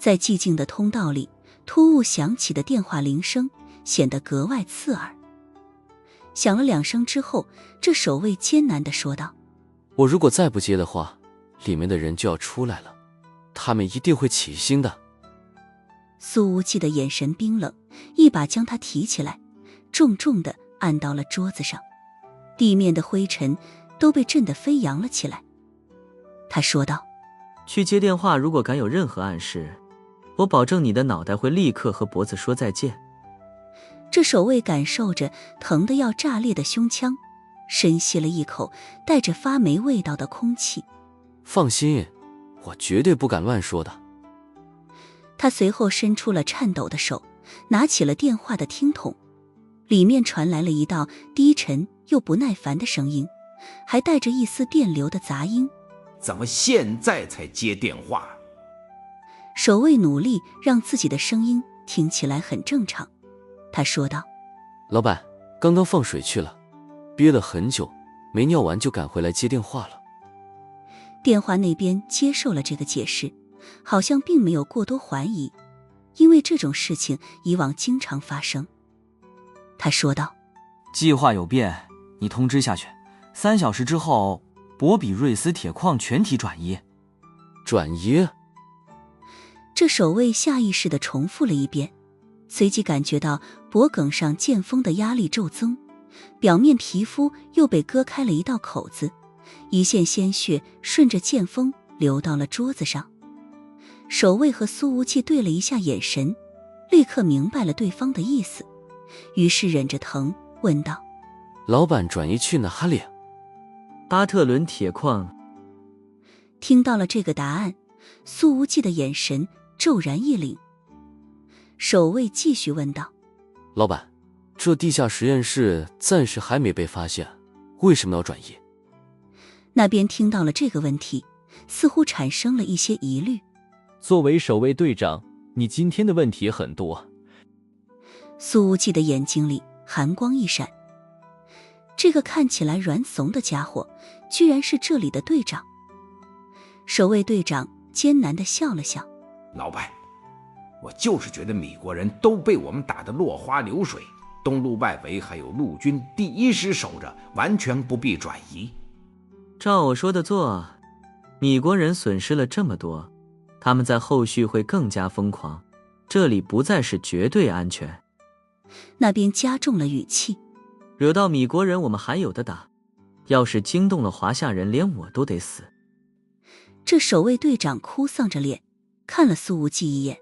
在寂静的通道里，突兀响起的电话铃声显得格外刺耳。响了2声之后，这守卫艰难地说道：我如果再不接的话，里面的人就要出来了，他们一定会起心的。苏无忌的眼神冰冷，一把将他提起来，重重地按到了桌子上，地面的灰尘都被震得飞扬了起来。他说道：去接电话，如果敢有任何暗示，我保证你的脑袋会立刻和脖子说再见。这守卫感受着疼得要炸裂的胸腔，深吸了一口带着发霉味道的空气。放心，我绝对不敢乱说的。他随后伸出了颤抖的手，拿起了电话的听筒，里面传来了一道低沉又不耐烦的声音，还带着一丝电流的杂音。怎么现在才接电话？守卫努力让自己的声音听起来很正常，他说道：老板，刚刚放水去了，憋了很久，没尿完就赶回来接电话了。电话那边接受了这个解释，好像并没有过多怀疑，因为这种事情以往经常发生。他说道：计划有变，你通知下去，3小时之后博比瑞斯铁矿全体转移。转移？这守卫下意识地重复了一遍，随即感觉到脖颈上剑锋的压力骤增，表面皮肤又被割开了一道口子，一线鲜血顺着剑锋流到了桌子上。守卫和苏无忌对了一下眼神，立刻明白了对方的意思，于是忍着疼问道：老板转移去哪里？巴特伦铁矿。听到了这个答案，苏无忌的眼神骤然一凛。守卫继续问道：老板，这地下实验室暂时还没被发现，为什么要转移？那边听到了这个问题，似乎产生了一些疑虑。作为守卫队长，你今天的问题很多。苏无忌的眼睛里寒光一闪，这个看起来软怂的家伙居然是这里的队长。守卫队长艰难地笑了笑：老板，我就是觉得米国人都被我们打得落花流水，东路外围还有陆军第1师守着，完全不必转移。照我说的做，米国人损失了这么多，他们在后续会更加疯狂，这里不再是绝对安全。那边加重了语气：惹到米国人我们还有的打，要是惊动了华夏人，连我都得死。这守卫队长哭丧着脸看了苏无忌一眼，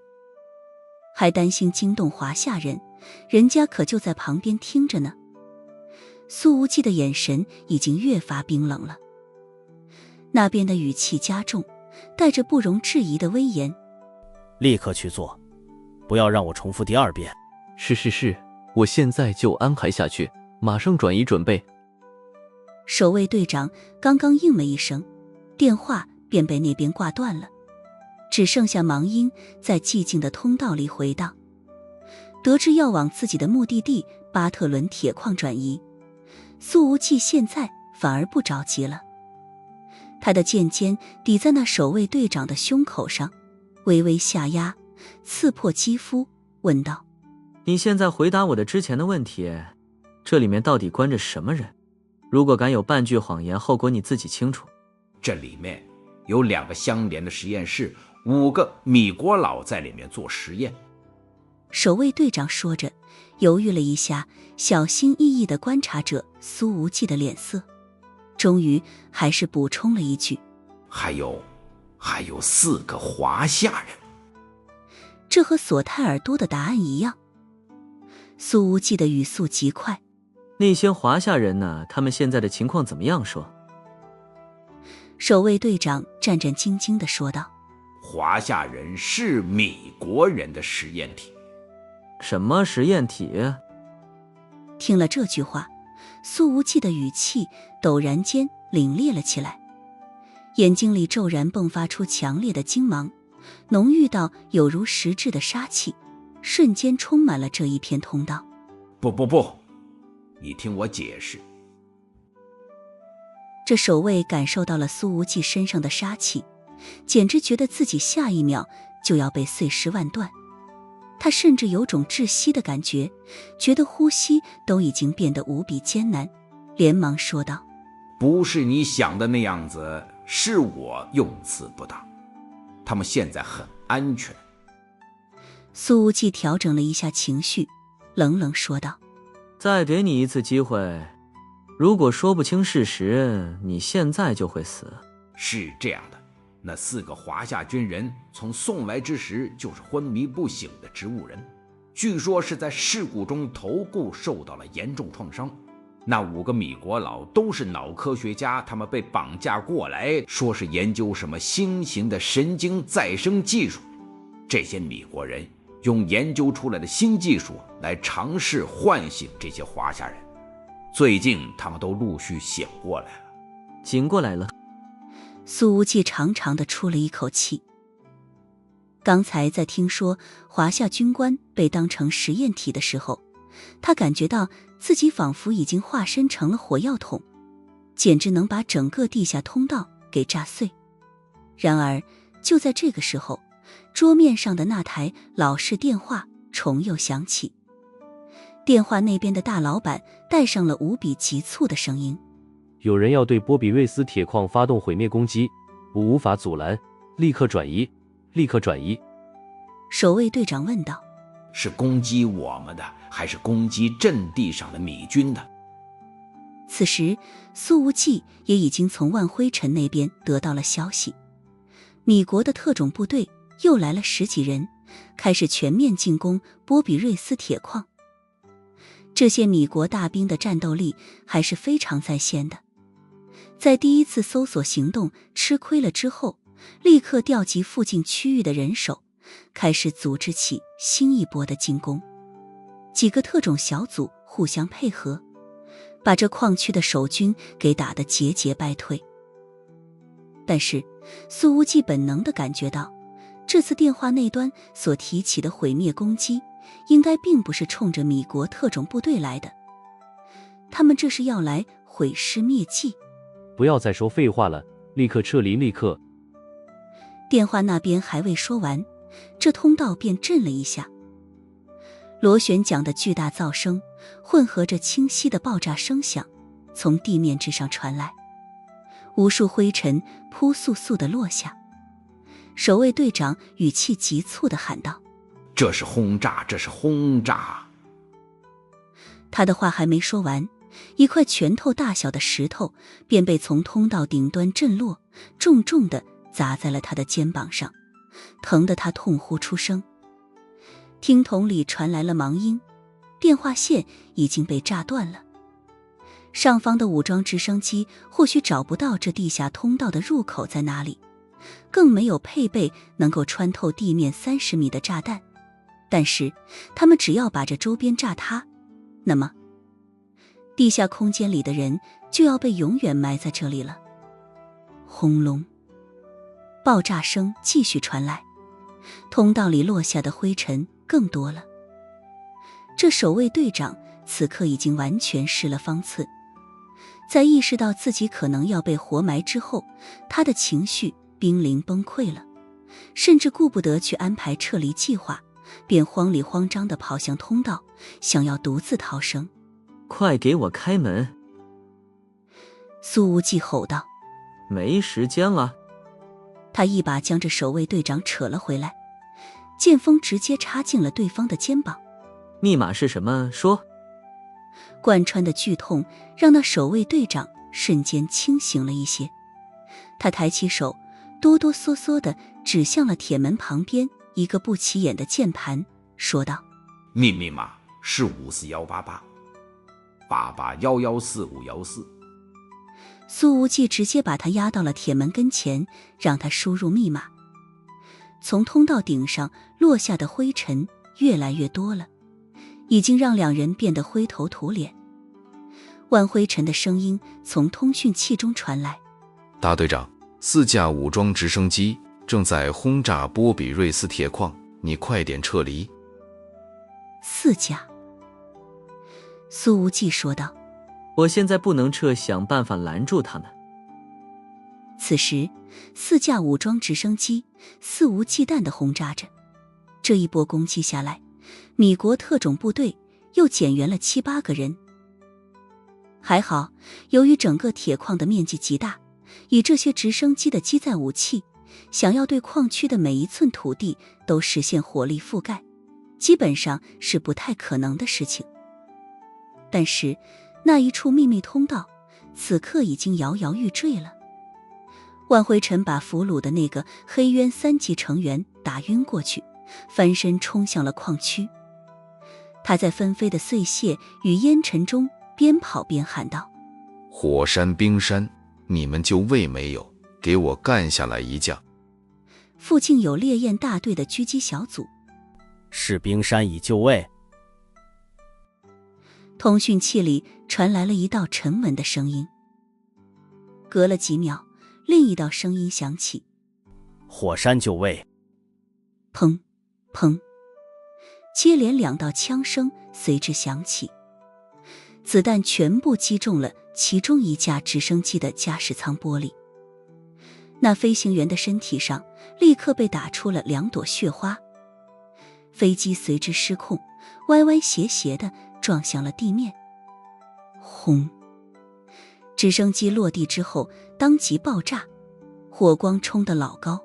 还担心惊动华夏人，人家可就在旁边听着呢。苏无忌的眼神已经越发冰冷了，那边的语气加重，带着不容置疑的威严：立刻去做，不要让我重复第2遍。是，我现在就安排下去，马上转移准备。守卫队长刚刚应了一声，电话便被那边挂断了，只剩下忙音在寂静的通道里回荡。得知要往自己的目的地巴特伦铁矿转移，苏无忌现在反而不着急了。他的剑尖抵在那守卫队长的胸口上，微微下压，刺破肌肤，问道：你现在回答我的之前的问题，这里面到底关着什么人？如果敢有半句谎言，后果你自己清楚。这里面有2个相连的实验室，5个米国佬在里面做实验。守卫队长说着，犹豫了一下，小心翼翼地观察着苏无忌的脸色，终于还是补充了一句：还有4个华夏人。这和索泰尔多的答案一样。苏无忌的语速极快：那些华夏人呢？他们现在的情况怎么样说？守卫队长战战兢兢地说道：华夏人是米国人的实验体。什么实验体？听了这句话，苏无忌的语气陡然间凛冽了起来，眼睛里骤然迸发出强烈的精芒，浓郁到有如实质的杀气，瞬间充满了这一片通道。不，你听我解释。这守卫感受到了苏无忌身上的杀气，简直觉得自己下一秒就要被碎尸万段。他甚至有种窒息的感觉，觉得呼吸都已经变得无比艰难，连忙说道：不是你想的那样子，是我用词不当。他们现在很安全。苏无忌调整了一下情绪，冷冷说道：再给你一次机会，如果说不清事实，你现在就会死。是这样的，那4个华夏军人从送来之时就是昏迷不醒的植物人，据说是在事故中头部受到了严重创伤。那5个米国佬都是脑科学家，他们被绑架过来，说是研究什么新型的神经再生技术。这些米国人用研究出来的新技术来尝试唤醒这些华夏人，最近他们都陆续醒过来了。醒过来了。苏无忌长长的出了一口气。刚才在听说华夏军官被当成实验体的时候，他感觉到自己仿佛已经化身成了火药桶，简直能把整个地下通道给炸碎。然而就在这个时候，桌面上的那台老式电话重又响起。电话那边的大老板带上了无比急促的声音：有人要对波比瑞斯铁矿发动毁灭攻击，我无法阻拦，立刻转移，立刻转移。守卫队长问道：是攻击我们的，还是攻击阵地上的米军的？此时苏无忌也已经从万灰尘那边得到了消息，米国的特种部队又来了10几人，开始全面进攻波比瑞斯铁矿。这些米国大兵的战斗力还是非常在线的，在第一次搜索行动吃亏了之后，立刻调集附近区域的人手，开始组织起新一波的进攻。几个特种小组互相配合，把这矿区的守军给打得节节败退。但是苏无忌本能地感觉到，这次电话那端所提起的毁灭攻击应该并不是冲着米国特种部队来的，他们这是要来毁尸灭迹。不要再说废话了，立刻撤离，立刻！电话那边还未说完，这通道便震了一下，螺旋桨的巨大噪声混合着清晰的爆炸声响从地面之上传来，无数灰尘扑簌簌地落下。守卫队长语气急促地喊道：这是轰炸，这是轰炸！他的话还没说完，一块拳头大小的石头便被从通道顶端震落，重重地砸在了他的肩膀上，疼得他痛呼出声。听筒里传来了忙音，电话线已经被炸断了。上方的武装直升机或许找不到这地下通道的入口在哪里，更没有配备能够穿透地面30米的炸弹，但是他们只要把这周边炸塌，那么地下空间里的人就要被永远埋在这里了。轰隆，爆炸声继续传来，通道里落下的灰尘更多了。这守卫队长此刻已经完全失了方寸，在意识到自己可能要被活埋之后，他的情绪濒临崩溃了，甚至顾不得去安排撤离计划，便慌里慌张地跑向通道，想要独自逃生。快给我开门！苏无忌吼道。没时间了。他一把将这守卫队长扯了回来，剑锋直接插进了对方的肩膀。密码是什么？说。贯穿的剧痛让那守卫队长瞬间清醒了一些，他抬起手，哆哆嗦嗦地指向了铁门旁边一个不起眼的键盘，说道：密码是5418888114514。苏无忌直接把他压到了铁门跟前，让他输入密码。从通道顶上落下的灰尘越来越多了，已经让两人变得灰头土脸。万灰尘的声音从通讯器中传来：大队长，4架武装直升机正在轰炸波比瑞斯铁矿，你快点撤离。4架。苏无忌说道：我现在不能撤，想办法拦住他们。此时4架武装直升机肆无忌惮地轰炸着。这一波攻击下来，米国特种部队又减员了7、8个人。还好，由于整个铁矿的面积极大，以这些直升机的机载武器，想要对矿区的每一寸土地都实现火力覆盖，基本上是不太可能的事情。但是那一处秘密通道此刻已经摇摇欲坠了。万辉尘把俘虏的那个黑渊3级成员打晕过去，翻身冲向了矿区。他在纷飞的碎屑与烟尘中边跑边喊道：火山冰山，你们就位没有？给我干下来一架！附近有烈焰大队的狙击小组。是冰山已就位。通讯器里传来了一道沉稳的声音。隔了几秒，另一道声音响起：火山就位。砰砰，接连2道枪声随之响起，子弹全部击中了其中一架直升机的驾驶舱玻璃。那飞行员的身体上立刻被打出了2朵血花，飞机随之失控，歪歪斜斜地撞向了地面。轰！直升机落地之后当即爆炸，火光冲得老高。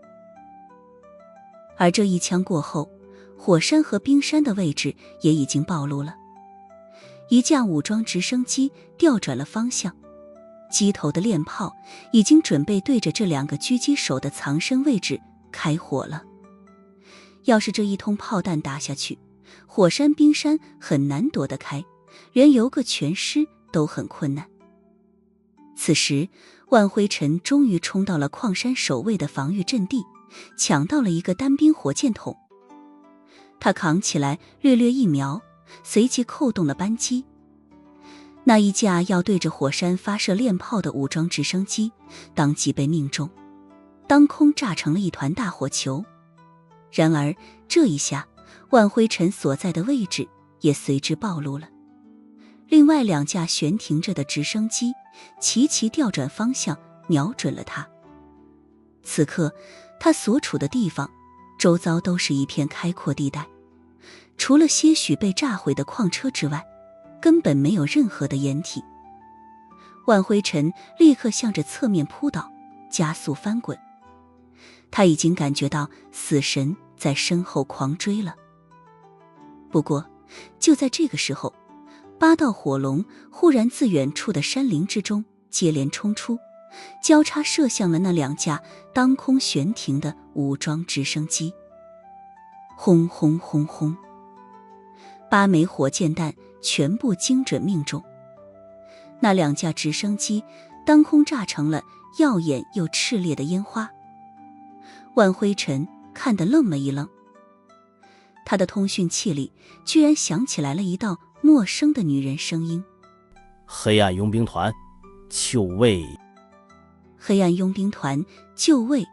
而这一枪过后，火山和冰山的位置也已经暴露了。一架武装直升机调转了方向，机头的链炮已经准备对着这2个狙击手的藏身位置开火了。要是这一通炮弹打下去，火山冰山很难躲得开，连游个全尸都很困难。此时万辉尘终于冲到了矿山守卫的防御阵地，抢到了一个单兵火箭筒。他扛起来略略一瞄，随即扣动了扳机。那一架要对着火山发射链炮的武装直升机当即被命中，当空炸成了一团大火球。然而这一下，万辉尘所在的位置也随之暴露了。另外2架悬停着的直升机齐齐调转方向，瞄准了他。此刻他所处的地方周遭都是一片开阔地带，除了些许被炸毁的矿车之外，根本没有任何的掩体。万辉尘立刻向着侧面扑倒，加速翻滚。他已经感觉到死神在身后狂追了。不过就在这个时候，8道火龙忽然自远处的山林之中接连冲出，交叉射向了那2架当空悬停的武装直升机。轰轰轰轰，8枚火箭弹全部精准命中。那2架直升机当空炸成了耀眼又炽烈的烟花。万辉尘看得愣了一愣，他的通讯器里居然响起来了一道陌生的女人声音：黑暗佣兵团就位。黑暗佣兵团就位。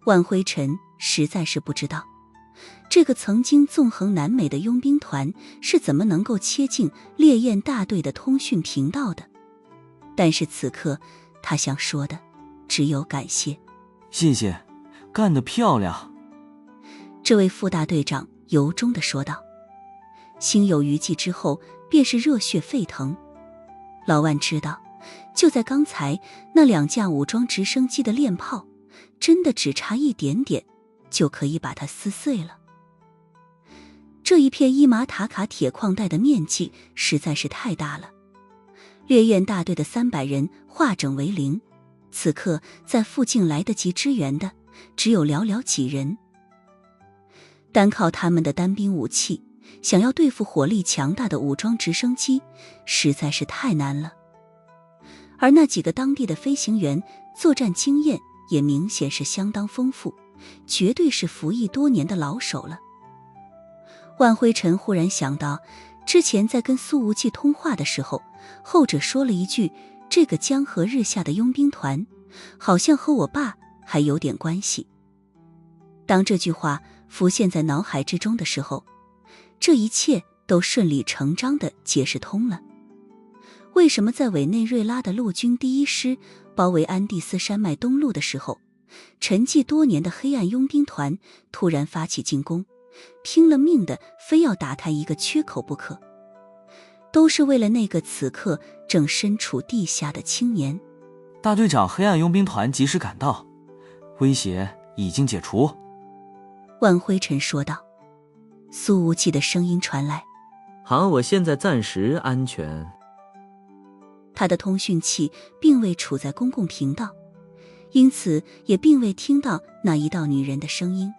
万辉尘实在是不知道，这个曾经纵横南美的佣兵团是怎么能够切进烈焰大队的通讯频道的。但是此刻他想说的只有感谢。谢谢，干得漂亮。这位副大队长由衷地说道。心有余悸之后便是热血沸腾。老万知道，就在刚才那2架武装直升机的链炮真的只差一点点就可以把它撕碎了。这一片伊玛塔卡铁矿带的面积实在是太大了，烈焰大队的300人化整为零，此刻在附近来得及支援的只有寥寥几人。单靠他们的单兵武器，想要对付火力强大的武装直升机实在是太难了。而那几个当地的飞行员作战经验也明显是相当丰富，绝对是服役多年的老手了。万辉尘忽然想到，之前在跟苏无忌通话的时候，后者说了一句，这个江河日下的佣兵团好像和我爸还有点关系。当这句话浮现在脑海之中的时候，这一切都顺理成章地解释通了。为什么在委内瑞拉的陆军第1师包围安第斯山脉东路的时候，沉寂多年的黑暗佣兵团突然发起进攻，拼了命的非要打开一个缺口不可，都是为了那个此刻正身处地下的青年。大队长，黑暗佣兵团及时赶到，威胁已经解除。万灰尘说道。苏无忌的声音传来，好，我现在暂时安全。他的通讯器并未处在公共频道，因此也并未听到那一道女人的声音。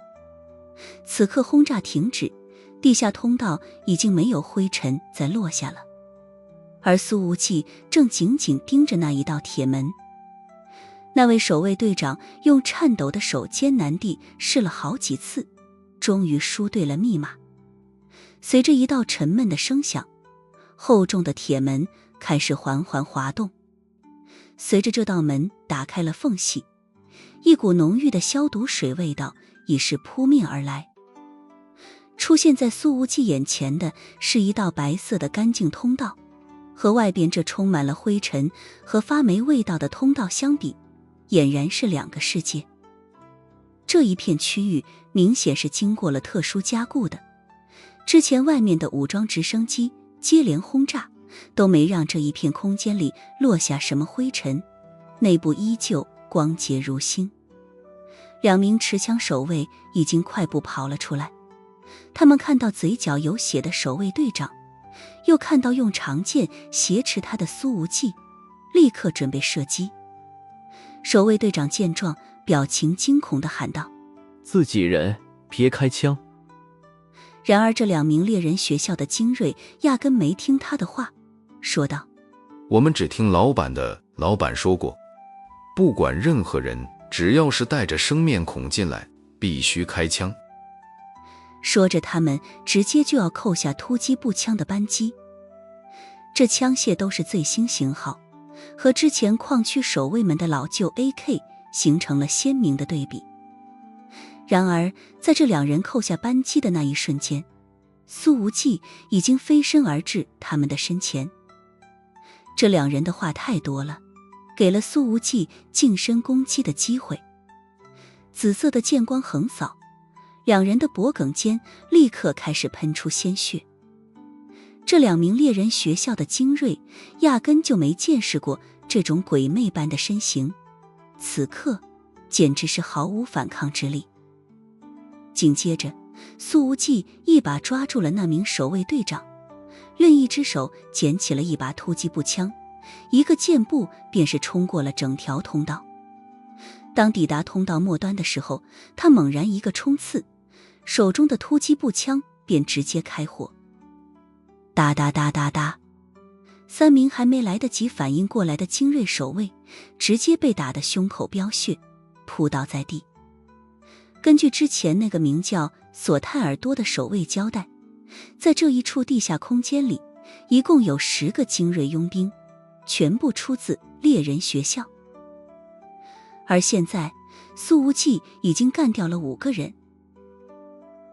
此刻轰炸停止，地下通道已经没有灰尘再落下了，而苏无忌正紧紧盯着那一道铁门。那位守卫队长用颤抖的手艰难地试了好几次，终于输对了密码。随着一道沉闷的声响，厚重的铁门开始缓缓滑动。随着这道门打开了缝隙，一股浓郁的消毒水味道已是扑面而来。出现在苏无忌眼前的是一道白色的干净通道，和外边这充满了灰尘和发霉味道的通道相比，俨然是两个世界。这一片区域明显是经过了特殊加固的，之前外面的武装直升机接连轰炸都没让这一片空间里落下什么灰尘，内部依旧光洁如新。2名持枪守卫已经快步跑了出来，他们看到嘴角有血的守卫队长，又看到用长剑挟持他的苏无忌，立刻准备射击。守卫队长见状，表情惊恐地喊道：自己人，别开枪！然而这2名猎人学校的精锐压根没听他的话，说道：我们只听老板的，老板说过，不管任何人，只要是带着生面孔进来，必须开枪。说着他们直接就要扣下突击步枪的扳机。这枪械都是最新型号，和之前矿区守卫们的老旧 AK 形成了鲜明的对比。然而在这2人扣下扳机的那一瞬间，苏无忌已经飞身而至他们的身前。这2人的话太多了，给了苏无忌近身攻击的机会。紫色的剑光横扫，2人的脖颈间立刻开始喷出鲜血。这2名猎人学校的精锐压根就没见识过这种鬼魅般的身形，此刻简直是毫无反抗之力。紧接着，苏无忌一把抓住了那名守卫队长，另一只手捡起了一把突击步枪，一个箭步便是冲过了整条通道。当抵达通道末端的时候，他猛然一个冲刺，手中的突击步枪便直接开火。哒哒哒哒哒，3名还没来得及反应过来的精锐守卫直接被打得胸口飙血，扑倒在地。根据之前那个名叫索泰尔多的守卫交代，在这一处地下空间里，一共有10个精锐佣兵，全部出自猎人学校。而现在，苏无忌已经干掉了5个人。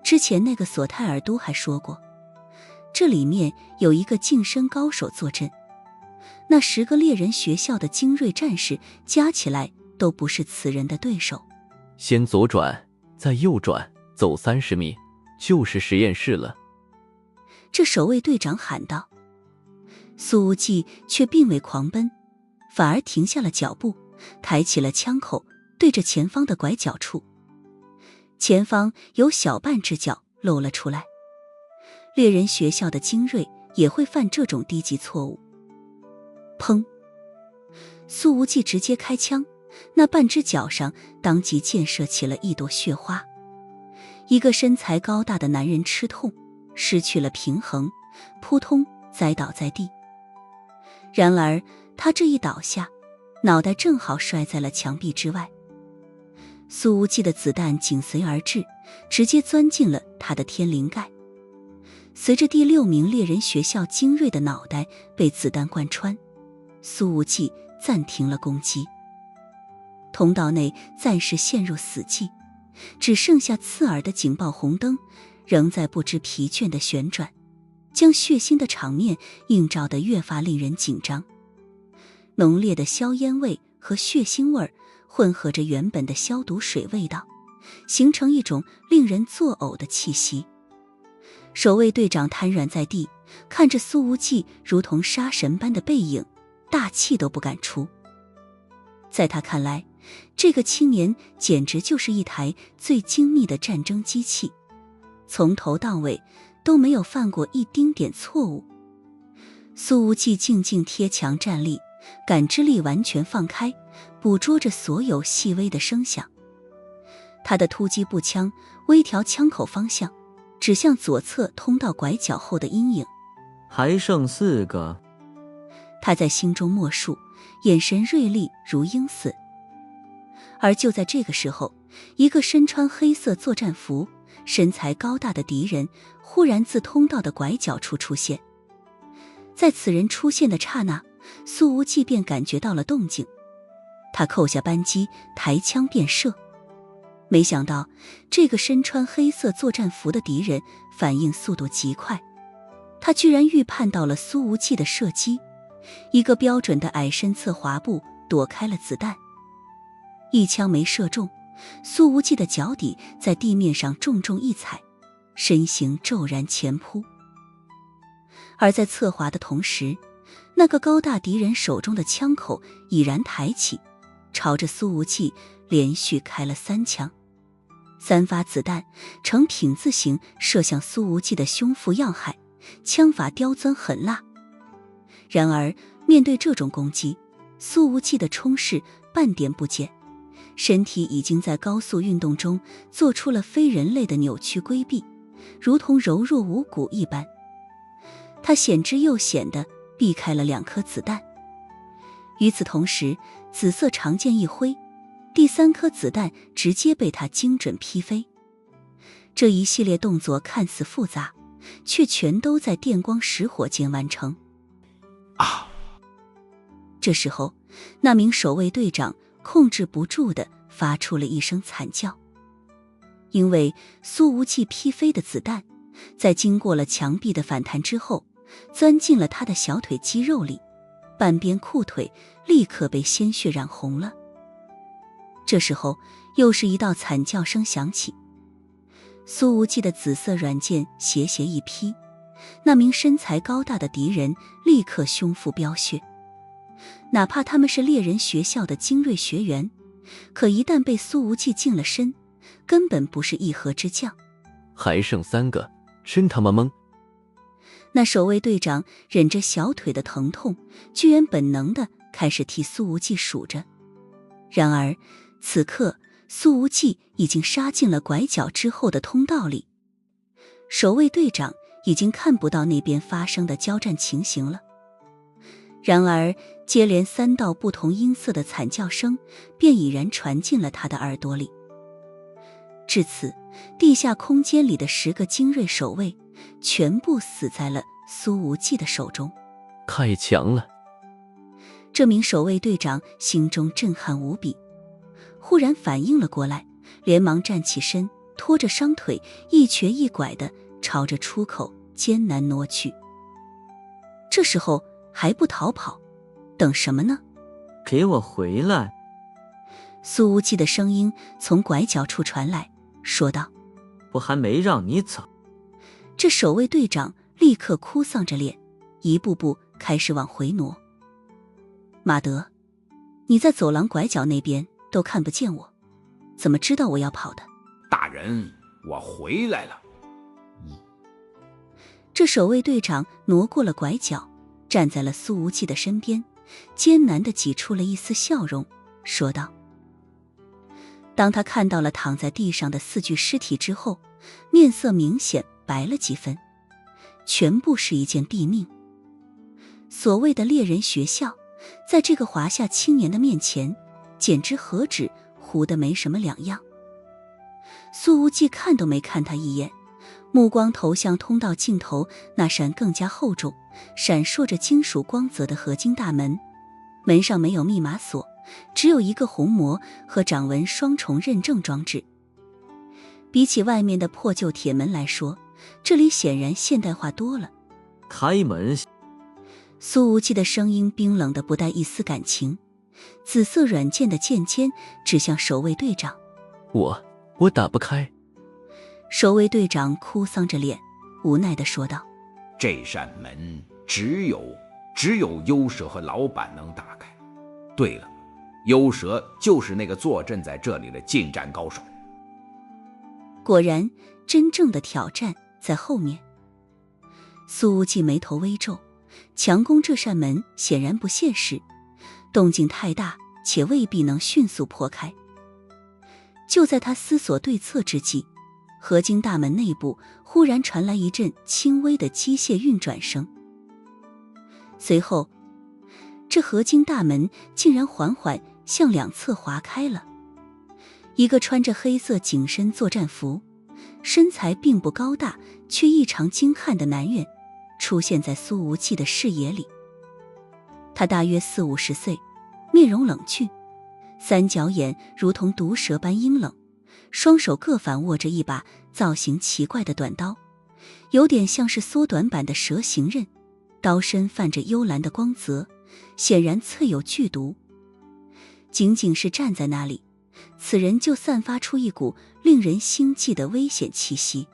之前那个索泰尔多还说过，这里面有一个近身高手坐镇，那10个猎人学校的精锐战士加起来都不是此人的对手。先左转，再右转，走30米，就是实验室了。这守卫队长喊道。苏无忌却并未狂奔，反而停下了脚步，抬起了枪口，对着前方的拐角处。前方有小半只脚露了出来。猎人学校的精锐也会犯这种低级错误。砰！苏无忌直接开枪，那半只脚上当即溅射起了一朵血花。一个身材高大的男人吃痛，失去了平衡，扑通栽倒在地。然而他这一倒下，脑袋正好摔在了墙壁之外。苏无忌的子弹紧随而至，直接钻进了他的天灵盖。随着第6名猎人学校精锐的脑袋被子弹贯穿，苏无忌暂停了攻击。通道内暂时陷入死寂，只剩下刺耳的警报红灯仍在不知疲倦地旋转，将血腥的场面映照得越发令人紧张。浓烈的硝烟味和血腥味儿混合着原本的消毒水味道，形成一种令人作呕的气息。守卫队长瘫软在地，看着苏无忌如同杀神般的背影，大气都不敢出。在他看来，这个青年简直就是一台最精密的战争机器，从头到尾都没有犯过一丁点错误。苏无忌静静贴墙站立，感知力完全放开，捕捉着所有细微的声响。他的突击步枪微调枪口方向，指向左侧通道拐角后的阴影。还剩4个。他在心中默数，眼神锐利如鹰似。而就在这个时候，一个身穿黑色作战服、身材高大的敌人忽然自通道的拐角处出现。在此人出现的刹那，苏无忌便感觉到了动静。他扣下扳机，抬枪便射。没想到这个身穿黑色作战服的敌人反应速度极快，他居然预判到了苏无忌的射击，一个标准的矮身侧滑步躲开了子弹。一枪没射中，苏无忌的脚底在地面上重重一踩，身形骤然前扑。而在侧滑的同时，那个高大敌人手中的枪口已然抬起，朝着苏无忌连续开了3枪。3发子弹呈挺字形射向苏无忌的胸腹要害，枪法刁钻狠辣。然而面对这种攻击，苏无忌的冲势半点不减，身体已经在高速运动中做出了非人类的扭曲规避，如同柔弱无骨一般。他险之又险地避开了2颗子弹。与此同时，紫色长剑一挥，第3颗子弹直接被他精准劈飞。这一系列动作看似复杂，却全都在电光石火间完成。啊！这时候，那名守卫队长控制不住地发出了一声惨叫，因为苏无忌劈飞的子弹在经过了墙壁的反弹之后，钻进了他的小腿肌肉里，半边裤腿立刻被鲜血染红了。这时候又是一道惨叫声响起，苏无忌的紫色软剑斜斜一劈，那名身材高大的敌人立刻胸腹飙血。哪怕他们是猎人学校的精锐学员，可一旦被苏无忌近了身，根本不是一合之将。还剩3个，真他妈懵！那守卫队长忍着小腿的疼痛，居然本能地开始替苏无忌数着。然而此刻苏无忌已经杀进了拐角之后的通道里，守卫队长已经看不到那边发生的交战情形了。然而接连3道不同音色的惨叫声便已然传进了他的耳朵里。至此，地下空间里的10个精锐守卫全部死在了苏无忌的手中。太强了！这名守卫队长心中震撼无比，忽然反应了过来，连忙站起身，拖着伤腿一瘸一拐地朝着出口艰难挪去。这时候还不逃跑，等什么呢？给我回来！苏无忌的声音从拐角处传来，说道：我还没让你走。这守卫队长立刻哭丧着脸，一步步开始往回挪。马德，你在走廊拐角那边都看不见我，怎么知道我要跑的？大人，我回来了。这守卫队长挪过了拐角，站在了苏无忌的身边，艰难地挤出了一丝笑容，说道：当他看到了躺在地上的4具尸体之后，面色明显白了几分，全部是一件毙命。所谓的猎人学校，在这个华夏青年的面前，简直和纸糊得没什么两样。苏无忌看都没看他一眼，目光投向通道尽头那扇更加厚重、闪烁着金属光泽的合金大门，门上没有密码锁，只有一个虹膜和掌纹双重认证装置。比起外面的破旧铁门来说，这里显然现代化多了。开门！苏无忌的声音冰冷的不带一丝感情，紫色软剑的剑尖指向守卫队长。我打不开。守卫队长哭丧着脸，无奈地说道：这扇门只有幽蛇和老板能打开。对了，幽蛇就是那个坐镇在这里的近战高手。果然，真正的挑战在后面。苏无忌眉头微皱，强攻这扇门显然不现实，动静太大，且未必能迅速破开。就在他思索对策之际，合金大门内部忽然传来一阵轻微的机械运转声，随后这合金大门竟然缓缓向两侧划开了。一个穿着黑色紧身作战服，身材并不高大却异常精悍的男人出现在苏无忌的视野里。他大约40-50岁，面容冷峻，三角眼如同毒蛇般阴冷，双手各反握着一把造型奇怪的短刀，有点像是缩短版的蛇形刃，刀身泛着幽蓝的光泽，显然淬有剧毒。仅仅是站在那里，此人就散发出一股令人心悸的危险气息。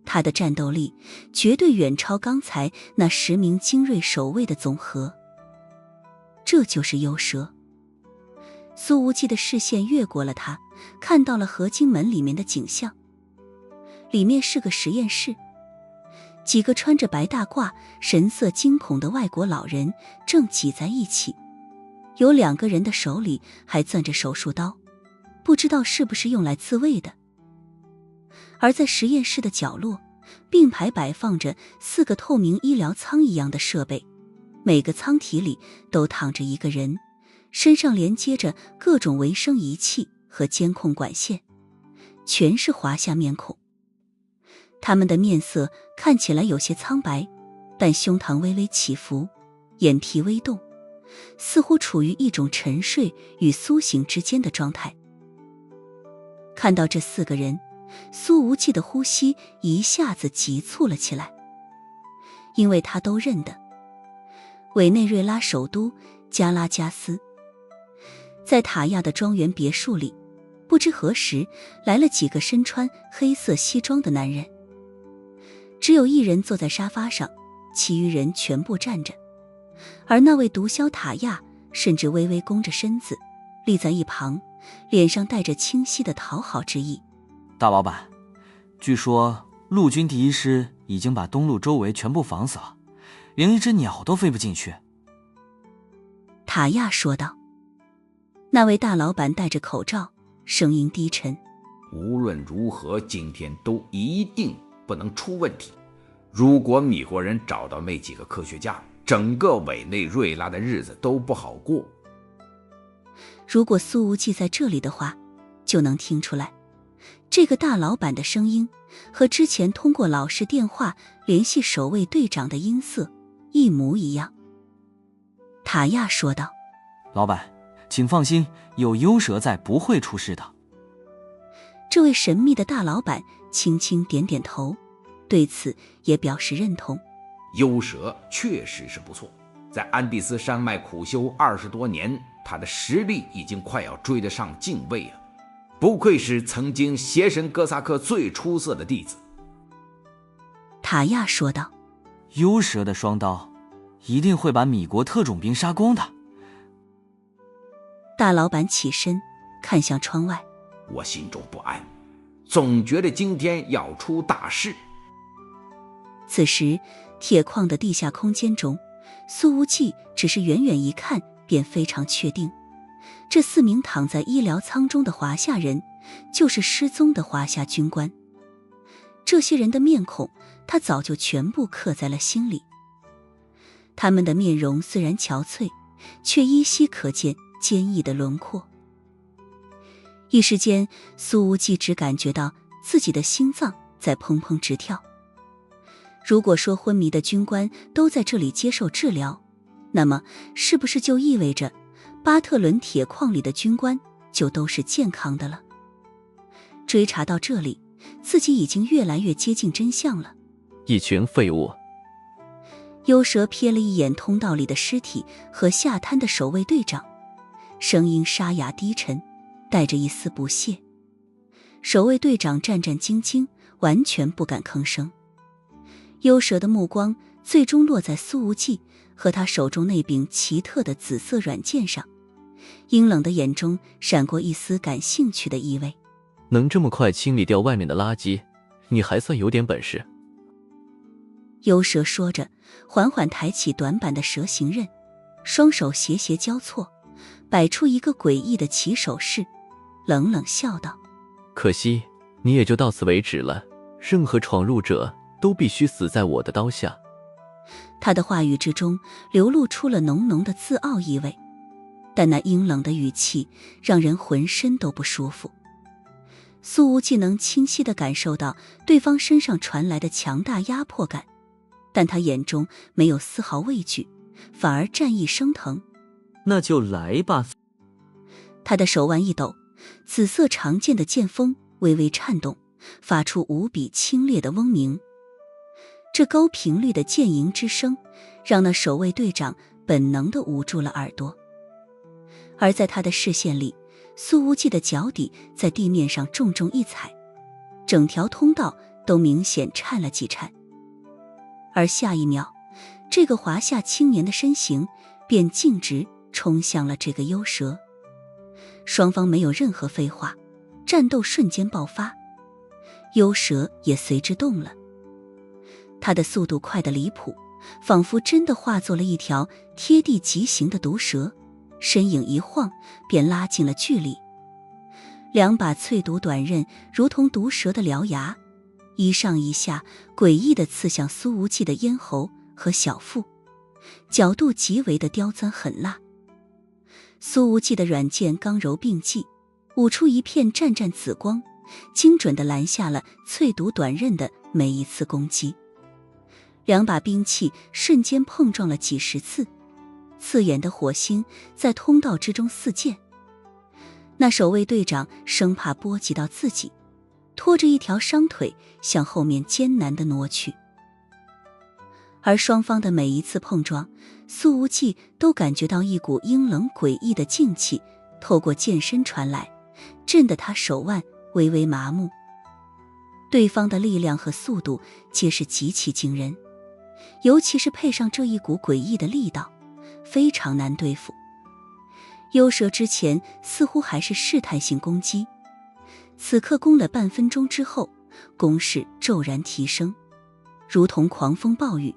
他的战斗力绝对远超刚才那10名精锐守卫的总和。这就是幽蛇。苏无忌的视线越过了他，看到了合金门里面的景象。里面是个实验室，几个穿着白大褂、神色惊恐的外国老人正挤在一起，有2个人的手里还攥着手术刀，不知道是不是用来自卫的。而在实验室的角落，并排摆放着4个透明医疗舱一样的设备，每个舱体里都躺着一个人，身上连接着各种维生仪器和监控管线，全是华夏面孔。他们的面色看起来有些苍白，但胸膛微微起伏，眼皮微动，似乎处于一种沉睡与苏醒之间的状态。看到这4个人，苏无忌的呼吸一下子急促了起来，因为他都认得，委内瑞拉首都加拉加斯。在塔亚的庄园别墅里，不知何时来了几个身穿黑色西装的男人，只有一人坐在沙发上，其余人全部站着，而那位毒枭塔亚甚至微微弓着身子立在一旁，脸上带着清晰的讨好之意。大老板，据说陆军第1师已经把东路周围全部防死了，连一只鸟都飞不进去。塔亚说道。那位大老板戴着口罩，声音低沉：无论如何，今天都一定不能出问题。如果米国人找到那几个科学家，整个委内瑞拉的日子都不好过。如果苏无忌在这里的话，就能听出来，这个大老板的声音和之前通过老式电话联系守卫队长的音色一模一样。塔亚说道：老板，请放心，有幽蛇在，不会出事的。这位神秘的大老板轻轻点点头，对此也表示认同。幽蛇确实是不错，在安第斯山脉苦修20多年，他的实力已经快要追得上禁卫了，不愧是曾经邪神哥萨克最出色的弟子。塔亚说道：幽蛇的双刀一定会把米国特种兵杀光的。大老板起身看向窗外，我心中不安，总觉得今天要出大事。此时铁矿的地下空间中，苏无忌只是远远一看便非常确定，这4名躺在医疗舱中的华夏人就是失踪的华夏军官。这些人的面孔他早就全部刻在了心里，他们的面容虽然憔悴，却依稀可见坚毅的轮廓。一时间，苏无忌只感觉到自己的心脏在砰砰直跳。如果说昏迷的军官都在这里接受治疗，那么是不是就意味着巴特伦铁矿里的军官就都是健康的了？追查到这里，自己已经越来越接近真相了。一群废物。幽蛇瞥了一眼通道里的尸体和下滩的守卫队长，声音沙哑低沉，带着一丝不屑。守卫队长战战兢兢，完全不敢吭声。幽蛇的目光最终落在苏无忌和他手中那柄奇特的紫色软剑上，阴冷的眼中闪过一丝感兴趣的意味。能这么快清理掉外面的垃圾，你还算有点本事。幽蛇说着，缓缓抬起短板的蛇形刃，双手斜斜交错，摆出一个诡异的起手势，冷冷笑道：可惜你也就到此为止了，任何闯入者都必须死在我的刀下。他的话语之中流露出了浓浓的自傲意味，但那阴冷的语气让人浑身都不舒服。苏无忌能清晰地感受到对方身上传来的强大压迫感，但他眼中没有丝毫畏惧，反而战意升腾。那就来吧。他的手腕一抖，紫色长剑的剑锋微微颤动，发出无比清冽的嗡鸣。这高频率的剑吟之声让那守卫队长本能地捂住了耳朵。而在他的视线里，苏无忌的脚底在地面上重重一踩，整条通道都明显颤了几颤。而下一秒，这个华夏青年的身形便径直冲向了这个幽蛇。双方没有任何废话，战斗瞬间爆发，幽蛇也随之动了。他的速度快得离谱，仿佛真的化作了一条贴地疾行的毒蛇，身影一晃便拉近了距离。两把淬毒短刃如同毒蛇的獠牙，一上一下诡异地刺向苏无忌的咽喉和小腹，角度极为的刁钻狠辣。苏无忌的软剑刚柔并济，舞出一片湛湛紫光，精准地拦下了淬毒短刃的每一次攻击。两把兵器瞬间碰撞了几十次，刺眼的火星在通道之中四溅。那守卫队长生怕波及到自己，拖着一条伤腿向后面艰难地挪去。而双方的每一次碰撞，苏无忌都感觉到一股阴冷诡异的劲气透过剑身传来，震得他手腕微微麻木。对方的力量和速度皆是极其惊人，尤其是配上这一股诡异的力道，非常难对付。幽蛇之前似乎还是试探性攻击，此刻攻了半分钟之后，攻势骤然提升，如同狂风暴雨。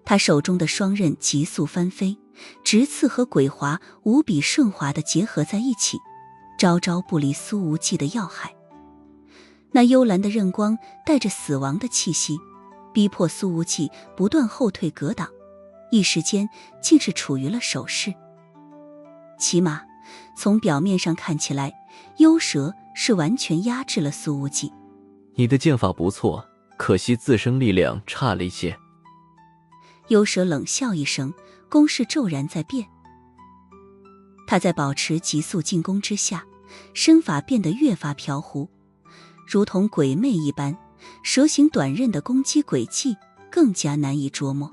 他手中的双刃急速翻飞，直刺和鬼华无比顺滑地结合在一起，招招不离苏无忌的要害。那幽蓝的刃光带着死亡的气息，逼迫苏无忌不断后退格挡，一时间竟是处于了守势。起码从表面上看起来，幽蛇是完全压制了苏无忌。你的剑法不错，可惜自身力量差了一些。幽蛇冷笑一声，攻势骤然在变。他在保持急速进攻之下，身法变得越发飘忽，如同鬼魅一般，蛇形短刃的攻击轨迹更加难以捉摸。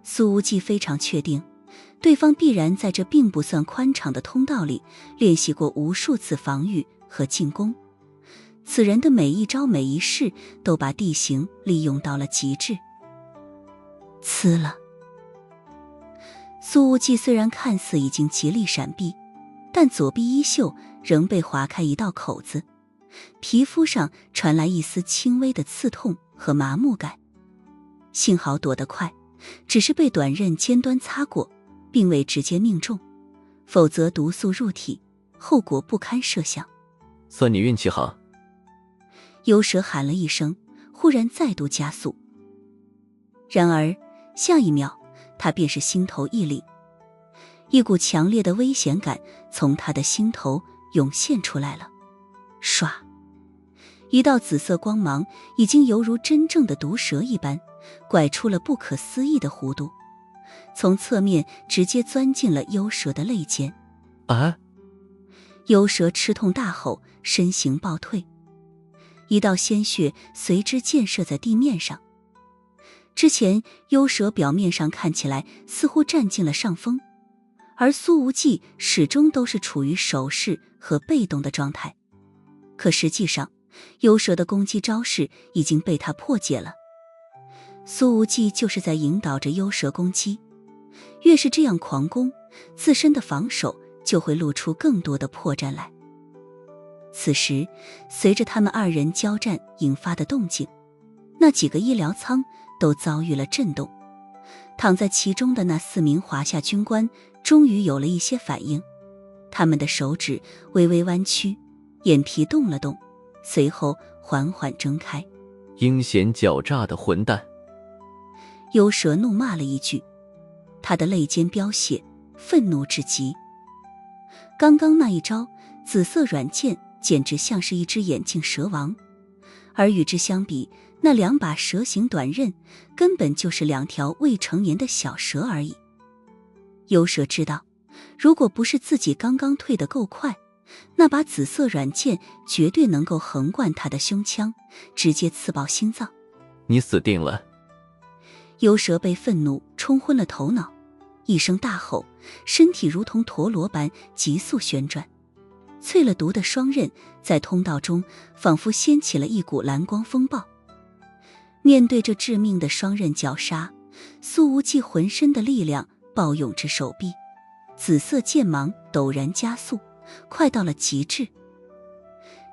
苏无忌非常确定，对方必然在这并不算宽敞的通道里练习过无数次防御和进攻，此人的每一招每一式都把地形利用到了极致。呲了，苏无忌虽然看似已经极力闪避，但左臂衣袖仍被划开一道口子，皮肤上传来一丝轻微的刺痛和麻木感。幸好躲得快，只是被短刃尖端擦过，并未直接命中，否则毒素入体，后果不堪设想。算你运气好。幽蛇喊了一声，忽然再度加速。然而下一秒，他便是心头一凛，一股强烈的危险感从他的心头涌现出来了。唰，一道紫色光芒已经犹如真正的毒蛇一般，拐出了不可思议的弧度，从侧面直接钻进了幽蛇的肋间。啊！幽蛇吃痛大吼，身形暴退，一道鲜血随之溅射在地面上。之前幽蛇表面上看起来似乎占尽了上风，而苏无忌始终都是处于守势和被动的状态。可实际上，幽蛇的攻击招式已经被他破解了。苏无忌就是在引导着幽蛇攻击，越是这样狂攻，自身的防守就会露出更多的破绽来。此时，随着他们二人交战引发的动静，那几个医疗舱都遭遇了震动。躺在其中的那4名华夏军官终于有了一些反应，他们的手指微微弯曲，眼皮动了动，随后缓缓睁开。阴险狡诈的混蛋！幽蛇怒骂了一句，他的泪尖飙血，愤怒至极。刚刚那一招紫色软剑简直像是一只眼镜蛇王，而与之相比，那2把蛇形短刃根本就是2条未成年的小蛇而已。幽蛇知道，如果不是自己刚刚退得够快，那把紫色软剑绝对能够横贯他的胸腔，直接刺爆心脏。你死定了！幽蛇被愤怒冲昏了头脑，一声大吼，身体如同陀螺般急速旋转，淬了毒的双刃在通道中仿佛掀起了一股蓝光风暴。面对这致命的双刃绞杀，苏无忌浑身的力量暴涌至手臂，紫色剑芒陡然加速，快到了极致。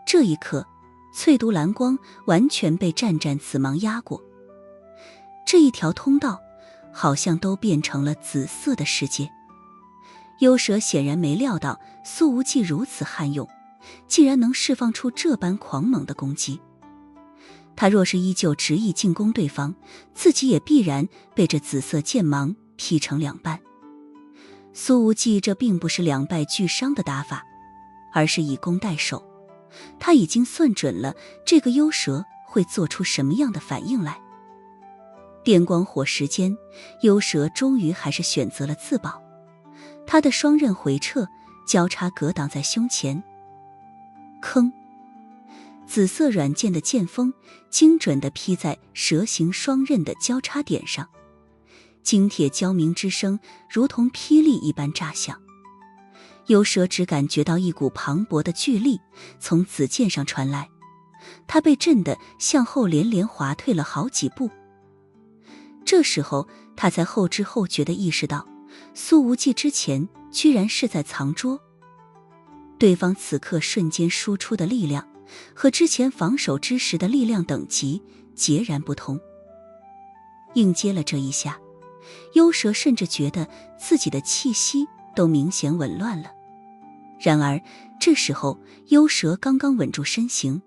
这一刻，淬毒蓝光完全被湛湛紫芒压过，这一条通道好像都变成了紫色的世界。幽蛇显然没料到苏无忌如此悍勇，竟然能释放出这般狂猛的攻击。他若是依旧执意进攻对方，自己也必然被这紫色剑芒劈成2半。苏无忌这并不是2败俱伤的打法，而是以攻代守。他已经算准了这个幽蛇会做出什么样的反应来。电光火石间，幽蛇终于还是选择了自保，他的双刃回撤，交叉格挡在胸前。吭！紫色软剑的剑锋精准地劈在蛇形双刃的交叉点上，金铁交鸣之声如同霹雳一般炸响。幽蛇只感觉到一股磅礴的巨力从紫剑上传来，他被震得向后连连滑退了好几步。这时候他才后知后觉地意识到，苏无忌之前居然是在藏拙。对方此刻瞬间输出的力量和之前防守之时的力量等级截然不同。应接了这一下，幽蛇甚至觉得自己的气息都明显紊乱了。然而这时候幽蛇刚刚稳住身形，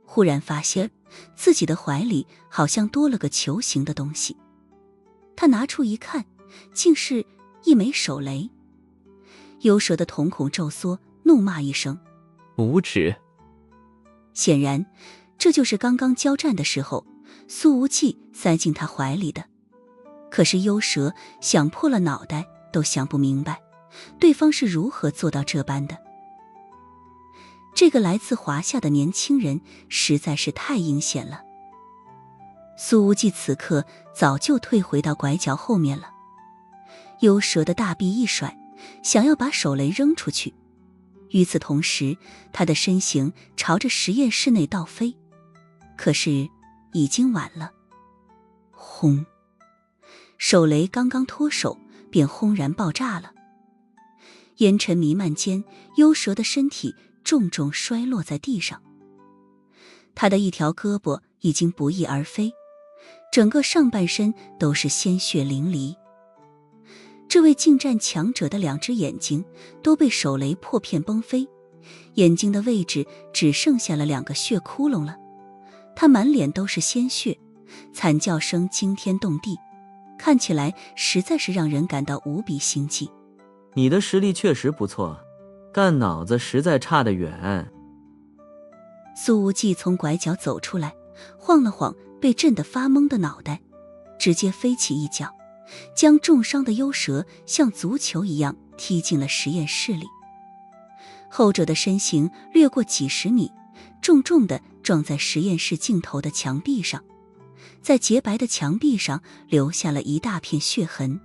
忽然发现自己的怀里好像多了个球形的东西。他拿出一看，竟是一枚手雷。幽蛇的瞳孔骤缩，怒骂一声：无耻！显然这就是刚刚交战的时候苏无忌塞进他怀里的。可是幽蛇想破了脑袋都想不明白，对方是如何做到这般的。这个来自华夏的年轻人实在是太阴险了。苏无忌此刻早就退回到拐角后面了，幽蛇的大臂一甩，想要把手雷扔出去。与此同时，他的身形朝着实验室内倒飞，可是已经晚了。轰！手雷刚刚脱手，便轰然爆炸了。烟尘弥漫间，幽蛇的身体重重摔落在地上，他的一条胳膊已经不翼而飞，整个上半身都是鲜血淋漓。这位近战强者的2只眼睛都被手雷破片崩飞，眼睛的位置只剩下了2个血窟窿了。他满脸都是鲜血，惨叫声惊天动地，看起来实在是让人感到无比心悸。你的实力确实不错，干脑子实在差得远。苏无忌从拐角走出来，晃了晃被震得发懵的脑袋，直接飞起一脚，将重伤的幽蛇像足球一样踢进了实验室里。后者的身形掠过几十米，重重地撞在实验室尽头的墙壁上，在洁白的墙壁上留下了一大片血痕。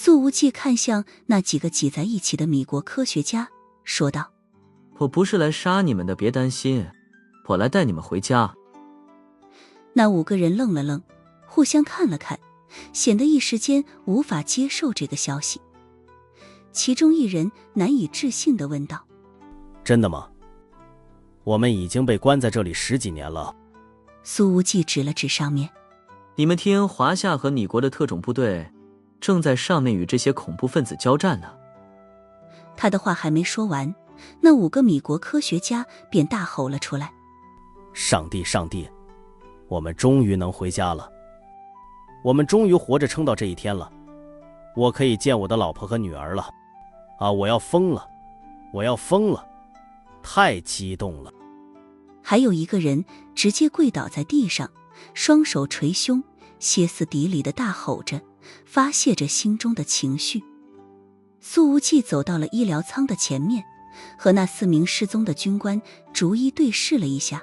苏无忌看向那几个挤在一起的米国科学家，说道：我不是来杀你们的，别担心，我来带你们回家。那5个人愣了愣，互相看了看，显得一时间无法接受这个消息。其中一人难以置信地问道：真的吗？我们已经被关在这里10几年了。苏无忌指了指上面，你们听，华夏和你国的特种部队正在上面与这些恐怖分子交战呢。他的话还没说完，那5个米国科学家便大吼了出来：上帝，上帝，我们终于能回家了，我们终于活着撑到这一天了，我可以见我的老婆和女儿了。啊，我要疯了，我要疯了，太激动了。还有一个人直接跪倒在地上，双手捶胸，歇斯底里地大吼着，发泄着心中的情绪。苏无忌走到了医疗舱的前面，和那4名失踪的军官逐一对视了一下，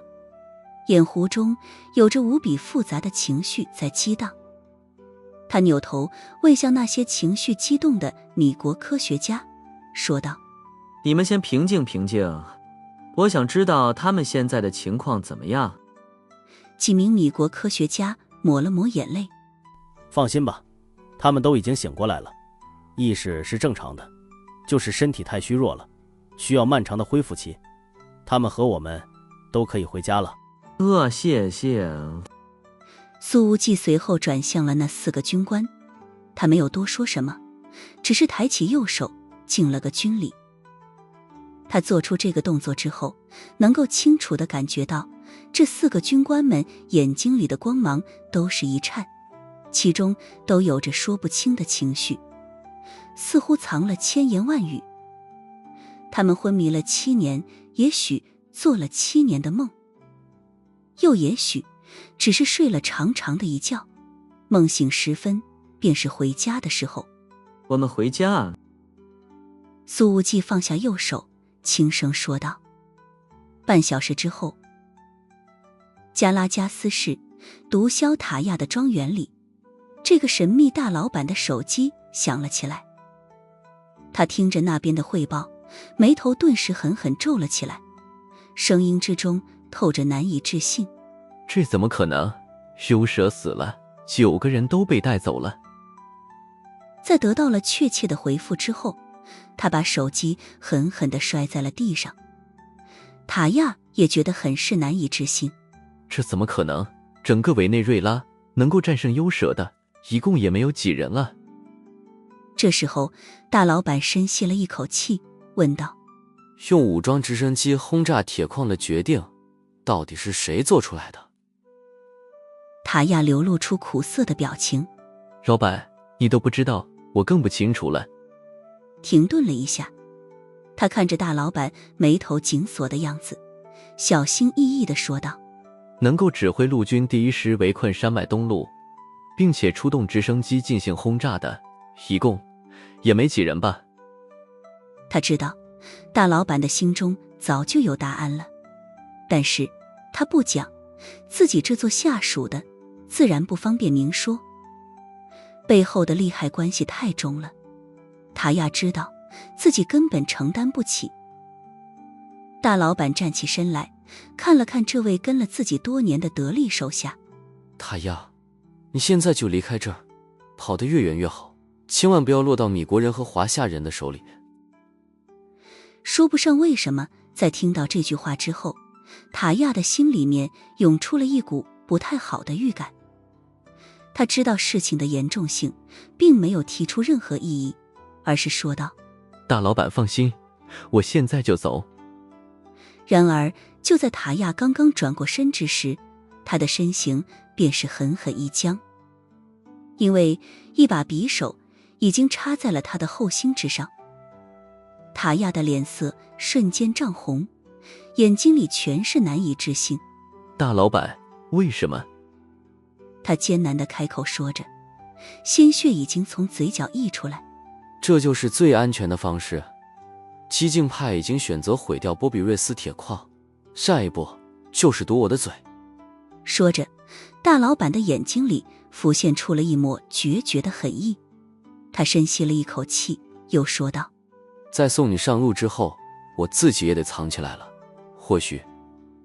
眼湖中有着无比复杂的情绪在激荡。他扭头问向那些情绪激动的米国科学家，说道：你们先平静平静，我想知道他们现在的情况怎么样。几名米国科学家抹了抹眼泪：放心吧，他们都已经醒过来了，意识是正常的，就是身体太虚弱了，需要漫长的恢复期。他们和我们都可以回家了。谢谢。苏无忌随后转向了那4个军官，他没有多说什么，只是抬起右手敬了个军礼。他做出这个动作之后，能够清楚地感觉到这4个军官们眼睛里的光芒都是一颤，其中都有着说不清的情绪，似乎藏了千言万语。他们昏迷了7年，也许做了7年的梦，又也许只是睡了长长的一觉，梦醒时分便是回家的时候。我们回家。苏无忌放下右手，轻声说道。半小时之后，加拉加斯市毒枭塔亚的庄园里，这个神秘大老板的手机响了起来。他听着那边的汇报，眉头顿时狠狠皱了起来，声音之中透着难以置信。这怎么可能？幽蛇死了，9个人都被带走了。在得到了确切的回复之后，他把手机狠狠地摔在了地上。塔亚也觉得很是难以置信。这怎么可能？整个委内瑞拉能够战胜幽蛇的，一共也没有几人了。这时候，大老板深吸了一口气，问道：用武装直升机轰炸铁矿的决定，到底是谁做出来的？塔亚流露出苦涩的表情。老板，你都不知道，我更不清楚了。停顿了一下，他看着大老板眉头紧锁的样子，小心翼翼地说道：能够指挥陆军第1师围困山脉东路，并且出动直升机进行轰炸的，一共也没几人吧。他知道大老板的心中早就有答案了，但是他不讲，自己这做下属的自然不方便明说，背后的利害关系太重了，塔亚知道自己根本承担不起。大老板站起身来，看了看这位跟了自己多年的得力手下。塔亚，你现在就离开这儿，跑得越远越好，千万不要落到米国人和华夏人的手里面。说不上为什么，在听到这句话之后，塔亚的心里面涌出了一股不太好的预感。他知道事情的严重性，并没有提出任何异议，而是说道：大老板放心，我现在就走。然而就在塔亚刚刚转过身之时，他的身形便是狠狠一僵，因为一把匕首已经插在了他的后心之上。塔亚的脸色瞬间涨红，眼睛里全是难以置信。大老板，为什么？他艰难地开口说着，鲜血已经从嘴角溢出来。这就是最安全的方式。激进派已经选择毁掉波比瑞斯铁矿，下一步就是堵我的嘴。说着，大老板的眼睛里浮现出了一抹决绝的狠意。他深吸了一口气，又说道：在送你上路之后，我自己也得藏起来了。或许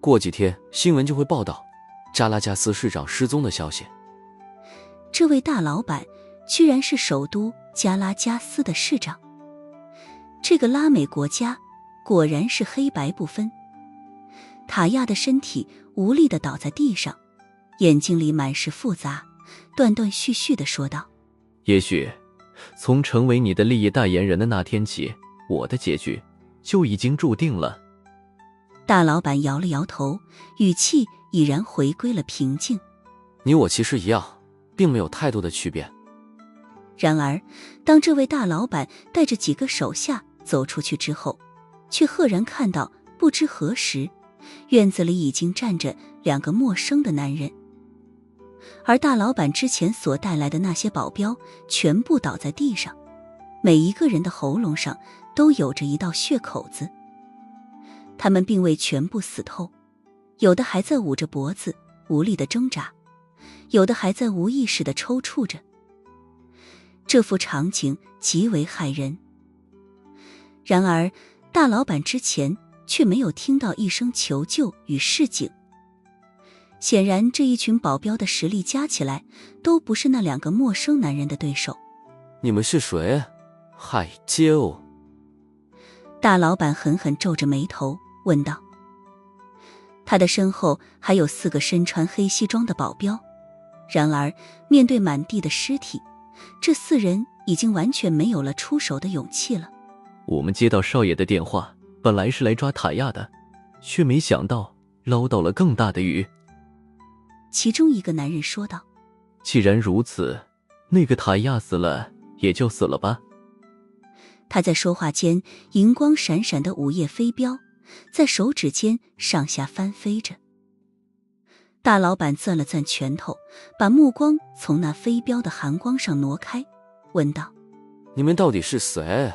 过几天新闻就会报道扎拉加斯市长失踪的消息。这位大老板居然是首都加拉加斯的市长。这个拉美国家果然是黑白不分。塔亚的身体无力地倒在地上，眼睛里满是复杂，断断续续地说道：也许从成为你的利益代言人的那天起，我的结局就已经注定了。大老板摇了摇头，语气已然回归了平静。你我其实一样，并没有太多的区别。然而当这位大老板带着几个手下走出去之后，却赫然看到不知何时院子里已经站着2个陌生的男人，而大老板之前所带来的那些保镖全部倒在地上，每一个人的喉咙上都有着一道血口子。他们并未全部死透，有的还在捂着脖子无力地挣扎，有的还在无意识地抽搐着。这幅场景极为骇人。然而大老板之前却没有听到一声求救与示警。显然这一群保镖的实力加起来都不是那2个陌生男人的对手。你们是谁？嗨，接哦！大老板狠狠皱着眉头问道。他的身后还有4个身穿黑西装的保镖，然而面对满地的尸体，这4人已经完全没有了出手的勇气了。我们接到少爷的电话，本来是来抓塔亚的，却没想到捞到了更大的鱼。其中一个男人说道。既然如此，那个塔亚死了也就死了吧。他在说话间，银光闪闪的午夜飞镖在手指间上下翻飞着。大老板攥了攥拳头，把目光从那飞镖的寒光上挪开，问道：你们到底是谁？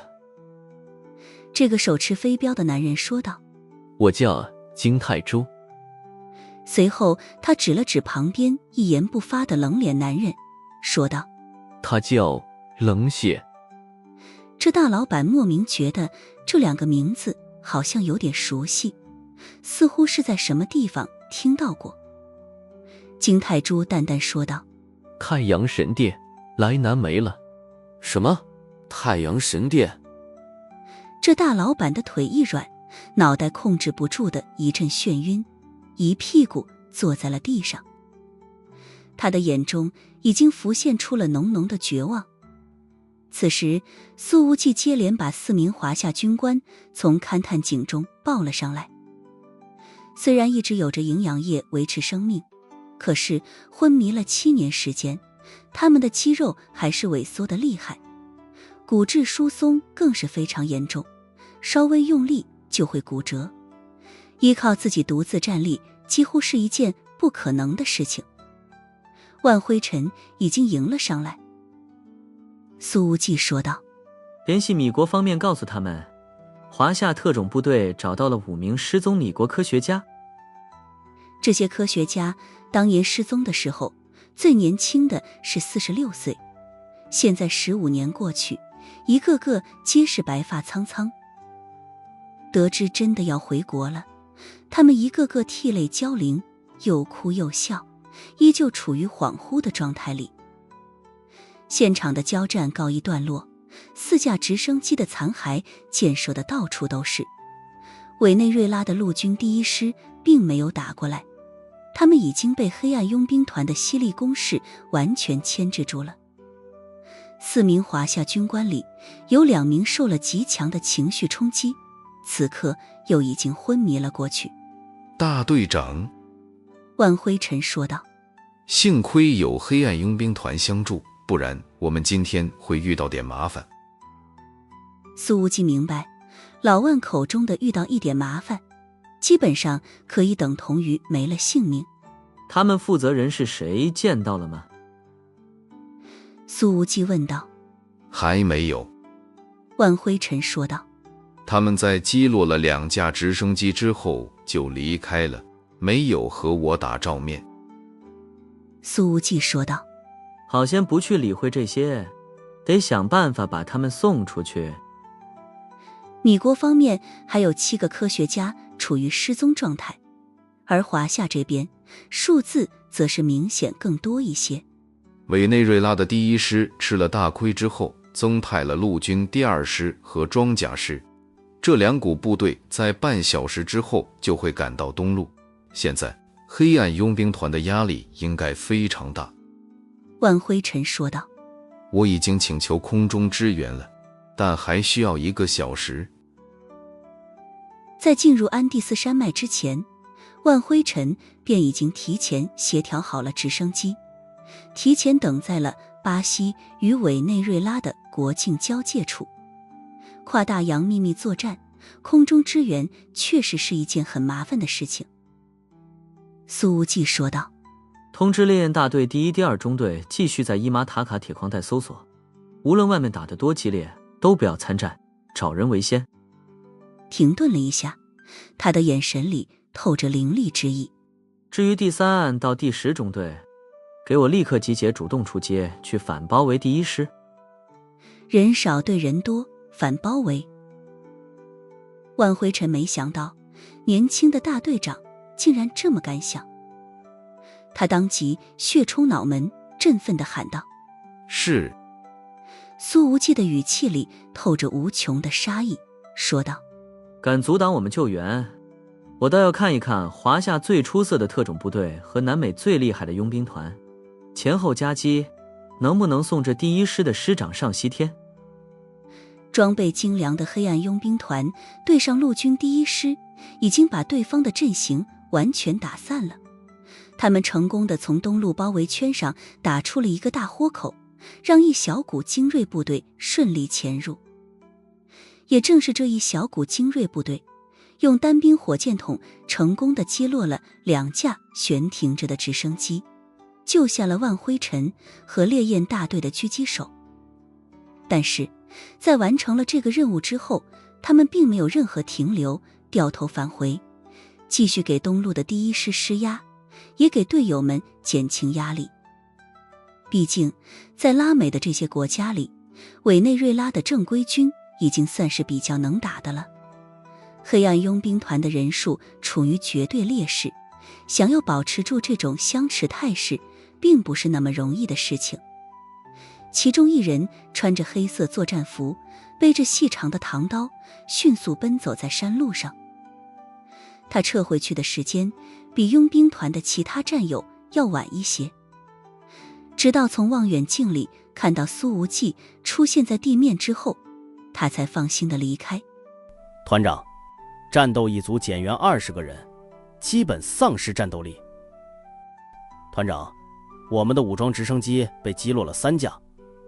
这个手持飞镖的男人说道：我叫金泰珠。随后他指了指旁边一言不发的冷脸男人，说道：他叫冷血。这大老板莫名觉得这2个名字好像有点熟悉，似乎是在什么地方听到过。金泰珠淡淡说道：太阳神殿来南梅了。什么？太阳神殿？这大老板的腿一软，脑袋控制不住的一阵眩晕，一屁股坐在了地上。他的眼中已经浮现出了浓浓的绝望。此时苏无忌接连把4名华夏军官从勘探井中抱了上来。虽然一直有着营养液维持生命，可是昏迷了7年时间，他们的肌肉还是萎缩得厉害，骨质疏松更是非常严重，稍微用力就会骨折，依靠自己独自站立几乎是一件不可能的事情。万灰尘已经迎了上来。苏无忌说道：联系米国方面告诉他们，华夏特种部队找到了5名失踪米国科学家。这些科学家当年失踪的时候，最年轻的是46岁，现在15年过去，一个个皆是白发苍苍。得知真的要回国了，他们一个个涕泪交零，又哭又笑，依旧处于恍惚的状态里。现场的交战告一段落，4架直升机的残骸溅射的到处都是。委内瑞拉的陆军第1师并没有打过来，他们已经被黑暗佣兵团的犀利攻势完全牵制住了。4名华夏军官里有2名受了极强的情绪冲击，此刻又已经昏迷了过去。大队长，万灰尘说道：幸亏有黑暗佣兵团相助，不然我们今天会遇到点麻烦。苏无忌明白，老万口中的遇到一点麻烦，基本上可以等同于没了性命。他们负责人是谁？见到了吗？苏无忌问道。还没有。万灰尘说道。他们在击落了2架直升机之后就离开了，没有和我打照面。苏无忌说道。好，先不去理会这些，得想办法把他们送出去。米国方面还有7个科学家处于失踪状态，而华夏这边数字则是明显更多一些。委内瑞拉的第1师吃了大亏之后，增派了陆军第2师和装甲师，这2股部队在半小时之后就会赶到东路。现在黑暗佣兵团的压力应该非常大。万辉尘说道：我已经请求空中支援了，但还需要1个小时。在进入安第斯山脉之前，万辉尘便已经提前协调好了直升机，提前等在了巴西与委内瑞拉的国境交界处。跨大洋秘密作战，空中支援确实是一件很麻烦的事情。苏无忌说道：通知烈焰大队第1、第2中队继续在伊玛塔卡铁矿带搜索，无论外面打得多激烈，都不要参战，找人为先。停顿了一下，他的眼神里透着凌厉之意。至于第3岸到第10中队，给我立刻集结，主动出击，去反包围第1师。人少对人多，反包围。万辉尘没想到，年轻的大队长竟然这么敢想。他当即血冲脑门，振奋地喊道：是。苏无忌的语气里透着无穷的杀意，说道：敢阻挡我们救援，我倒要看一看华夏最出色的特种部队和南美最厉害的佣兵团，前后夹击，能不能送这第1师的师长上西天？装备精良的黑暗佣兵团对上陆军第1师，已经把对方的阵型完全打散了。他们成功地从东路包围圈上打出了一个大豁口，让一小股精锐部队顺利潜入。也正是这一小股精锐部队，用单兵火箭筒成功地击落了2架悬停着的直升机，救下了万辉尘和烈焰大队的狙击手。但是在完成了这个任务之后，他们并没有任何停留，掉头返回，继续给东路的第1师施压，也给队友们减轻压力。毕竟在拉美的这些国家里，委内瑞拉的正规军已经算是比较能打的了。黑暗佣兵团的人数处于绝对劣势，想要保持住这种相持态势，并不是那么容易的事情。其中一人穿着黑色作战服，背着细长的唐刀，迅速奔走在山路上。他撤回去的时间比佣兵团的其他战友要晚一些，直到从望远镜里看到苏无忌出现在地面之后，他才放心地离开。团长，战斗一族减员20个人，基本丧失战斗力。团长，我们的武装直升机被击落了3架，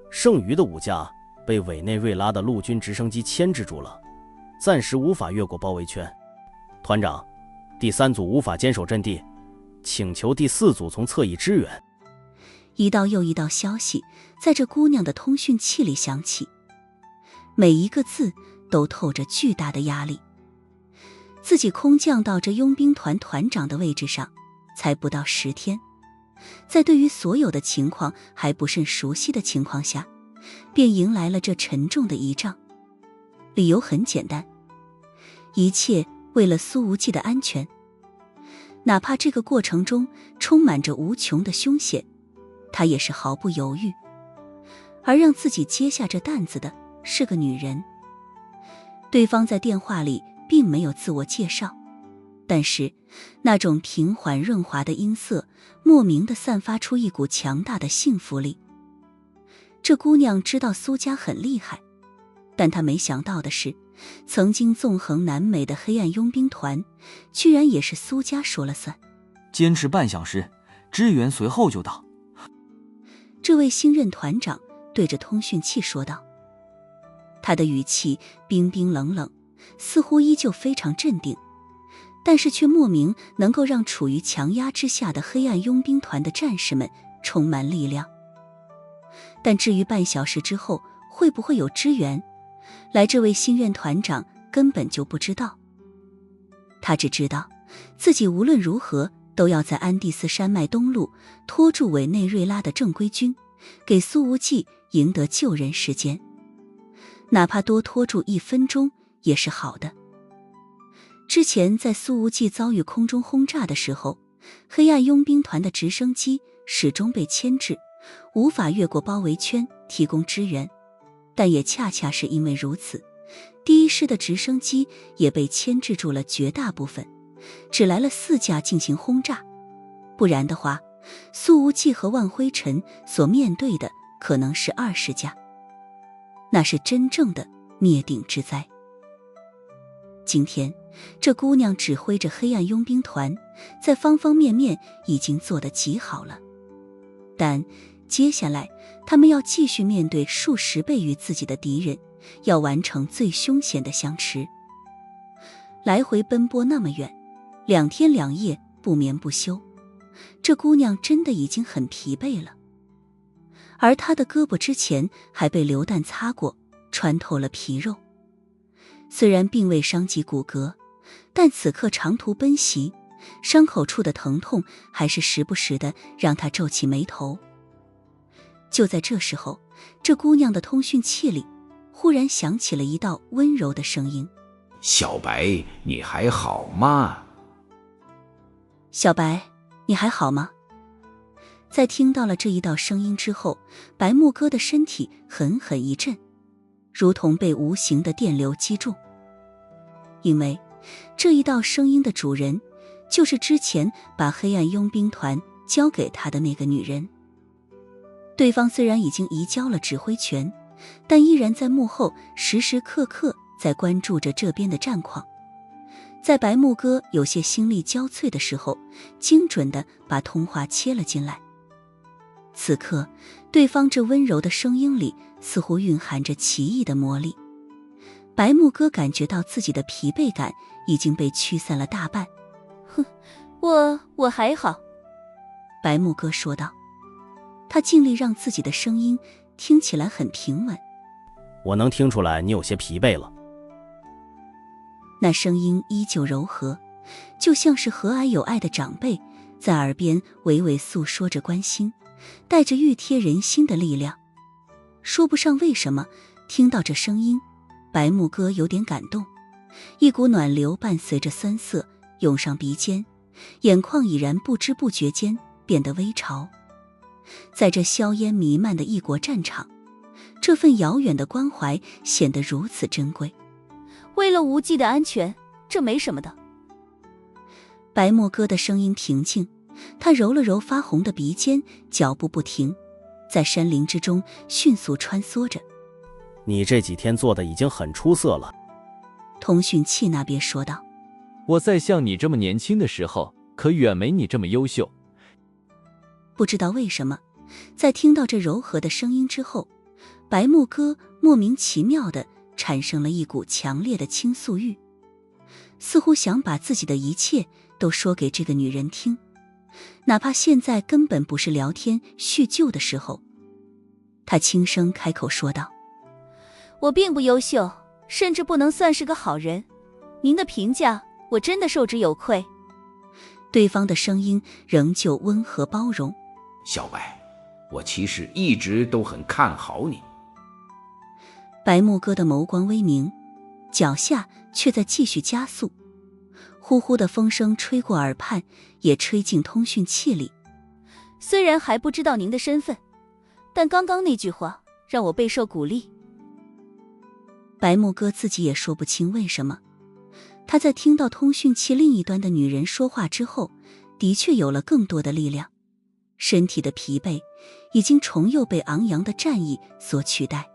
剩余的5架被委内瑞拉的陆军直升机牵制住了，暂时无法越过包围圈。团长，第3组无法坚守阵地，请求第4组从侧翼支援。一道又一道消息在这姑娘的通讯器里响起，每一个字都透着巨大的压力。自己空降到这佣兵团团长的位置上才不到10天，在对于所有的情况还不甚熟悉的情况下，便迎来了这沉重的一仗。理由很简单，一切为了苏无忌的安全。哪怕这个过程中充满着无穷的凶险，他也是毫不犹豫。而让自己接下这担子的是个女人。对方在电话里并没有自我介绍，但是那种平缓润滑的音色莫名地散发出一股强大的幸福力。这姑娘知道苏家很厉害，但她没想到的是，曾经纵横南美的黑暗佣兵团居然也是苏家说了算。坚持半小时，支援随后就到。这位新任团长对着通讯器说道，他的语气冰冰冷冷，似乎依旧非常镇定，但是却莫名能够让处于强压之下的黑暗佣兵团的战士们充满力量。但至于半小时之后会不会有支援，来这位新任团长根本就不知道。他只知道自己无论如何都要在安第斯山脉东路拖住委内瑞拉的正规军，给苏无忌赢得救人时间，哪怕多拖住1分钟也是好的。之前在苏无忌遭遇空中轰炸的时候，黑暗佣兵团的直升机始终被牵制，无法越过包围圈提供支援，但也恰恰是因为如此，第一师的直升机也被牵制住了绝大部分，只来了4架进行轰炸。不然的话，苏无忌和万灰尘所面对的可能是20架，那是真正的灭顶之灾。今天这姑娘指挥着黑暗佣兵团，在方方面面已经做得极好了，但接下来他们要继续面对数十倍于自己的敌人，要完成最凶险的相持。来回奔波那么远，2天2夜不眠不休，这姑娘真的已经很疲惫了。而她的胳膊之前还被流弹擦过，穿透了皮肉。虽然并未伤及骨骼，但此刻长途奔袭，伤口处的疼痛还是时不时的让她皱起眉头。就在这时候，这姑娘的通讯器里忽然响起了一道温柔的声音：小白，你还好吗？小白，你还好吗？在听到了这一道声音之后，白木哥的身体狠狠一震，如同被无形的电流击中。因为这一道声音的主人，就是之前把黑暗佣兵团交给他的那个女人。对方虽然已经移交了指挥权，但依然在幕后时时刻刻在关注着这边的战况。在白木哥有些心力交瘁的时候，精准地把通话切了进来。此刻，对方这温柔的声音里似乎蕴含着奇异的魔力。白木哥感觉到自己的疲惫感已经被驱散了大半。哼，我还好。白木哥说道，他尽力让自己的声音听起来很平稳。我能听出来你有些疲惫了。那声音依旧柔和，就像是和蔼有爱的长辈在耳边娓娓诉说着关心，带着熨贴人心的力量。说不上为什么，听到这声音，白木哥有点感动，一股暖流伴随着酸涩涌上鼻尖，眼眶已然不知不觉间变得微潮。在这硝烟弥漫的异国战场，这份遥远的关怀显得如此珍贵。为了无忌的安全，这没什么的。白木哥的声音平静，他揉了揉发红的鼻尖，脚步不停，在山林之中迅速穿梭着。你这几天做的已经很出色了。通讯器那边说道，我在像你这么年轻的时候，可远没你这么优秀。不知道为什么，在听到这柔和的声音之后，白木哥莫名其妙地产生了一股强烈的倾诉欲，似乎想把自己的一切都说给这个女人听，哪怕现在根本不是聊天叙旧的时候。他轻声开口说道，我并不优秀，甚至不能算是个好人，您的评价我真的受之有愧。对方的声音仍旧温和包容。小白，我其实一直都很看好你。白木哥的眸光微明，脚下却在继续加速。呼呼的风声吹过耳畔，也吹进通讯器里。虽然还不知道您的身份，但刚刚那句话让我备受鼓励。白木哥自己也说不清为什么，他在听到通讯器另一端的女人说话之后，的确有了更多的力量，身体的疲惫已经重又被昂扬的战意所取代。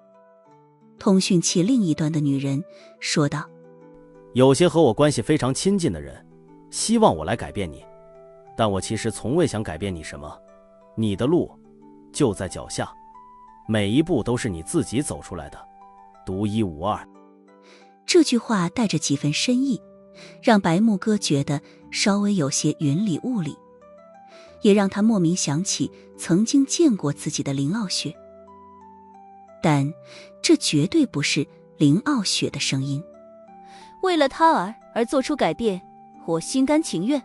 通讯器另一端的女人说道，有些和我关系非常亲近的人希望我来改变你，但我其实从未想改变你什么，你的路就在脚下，每一步都是你自己走出来的，独一无二。这句话带着几分深意，让白木哥觉得稍微有些云里雾里，也让他莫名想起曾经见过自己的林傲雪。但这绝对不是林傲雪的声音。为了他而做出改变，我心甘情愿。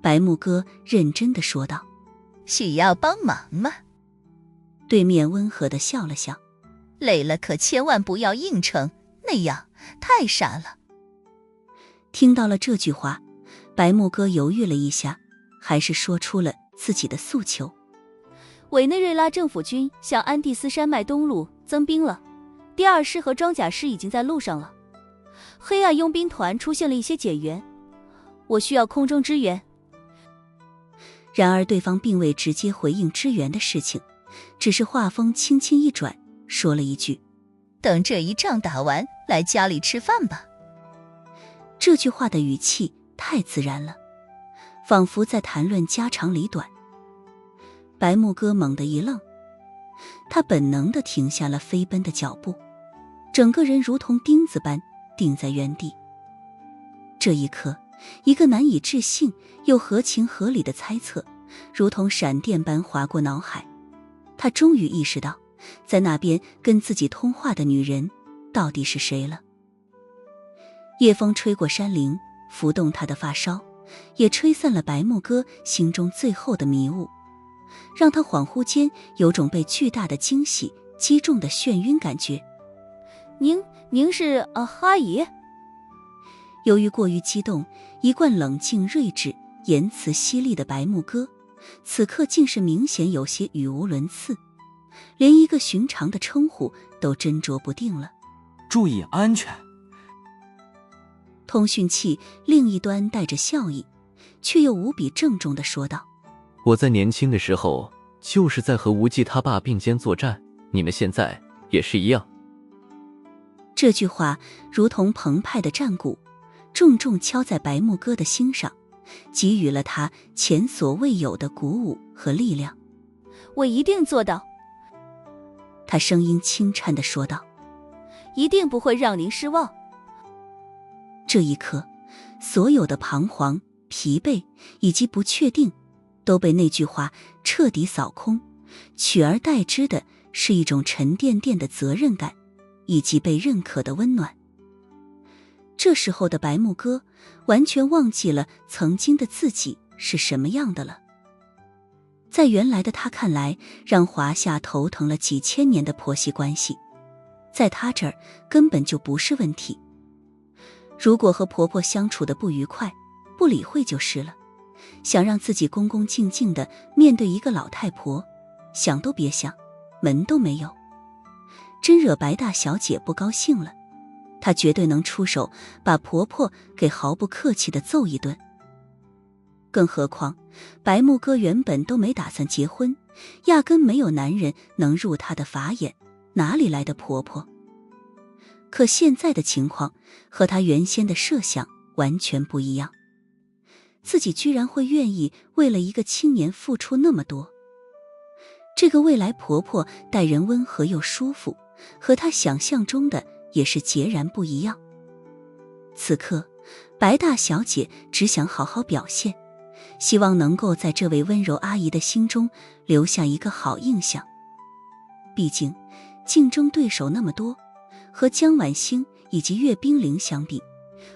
白木哥认真地说道，需要帮忙吗？对面温和地笑了笑。累了可千万不要硬撑，那样太傻了。听到了这句话，白木哥犹豫了一下，还是说出了自己的诉求。委内瑞拉政府军向安第斯山脉东路增兵了，第2师和装甲师已经在路上了。黑暗佣兵团出现了一些减员，我需要空中支援。然而对方并未直接回应支援的事情，只是话锋轻轻一转，说了一句：等这一仗打完，来家里吃饭吧。这句话的语气太自然了，仿佛在谈论家长里短。白木哥猛地一愣，他本能地停下了飞奔的脚步，整个人如同钉子般定在原地。这一刻，一个难以置信又合情合理的猜测如同闪电般划过脑海。他终于意识到，在那边跟自己通话的女人到底是谁了。夜风吹过山林，拂动他的发梢，也吹散了白木哥心中最后的迷雾，让他恍惚间有种被巨大的惊喜击中的眩晕感觉。您是阿姨？由于过于激动，一贯冷静睿智、言辞犀利的白木哥，此刻竟是明显有些语无伦次，连一个寻常的称呼都斟酌不定了。注意安全。通讯器另一端带着笑意，却又无比郑重地说道：我在年轻的时候就是在和无忌他爸并肩作战，你们现在也是一样。这句话如同澎湃的战鼓，重重敲在白木哥的心上，给予了他前所未有的鼓舞和力量。我一定做到。他声音轻颤地说道：一定不会让您失望。这一刻，所有的彷徨、疲惫以及不确定都被那句话彻底扫空，取而代之的是一种沉甸甸的责任感以及被认可的温暖。这时候的白木哥完全忘记了曾经的自己是什么样的了。在原来的他看来，让华夏头疼了几千年的婆媳关系，在他这儿根本就不是问题。如果和婆婆相处的不愉快，不理会就是了。想让自己恭恭敬敬地面对一个老太婆，想都别想，门都没有。真惹白大小姐不高兴了，她绝对能出手把婆婆给毫不客气地揍一顿。更何况白木哥原本都没打算结婚，压根没有男人能入他的法眼，哪里来的婆婆？可现在的情况和他原先的设想完全不一样，自己居然会愿意为了一个青年付出那么多。这个未来婆婆待人温和又舒服，和他想象中的也是截然不一样。此刻白大小姐只想好好表现，希望能够在这位温柔阿姨的心中留下一个好印象。毕竟竞争对手那么多，和江晚星以及岳冰凌相比，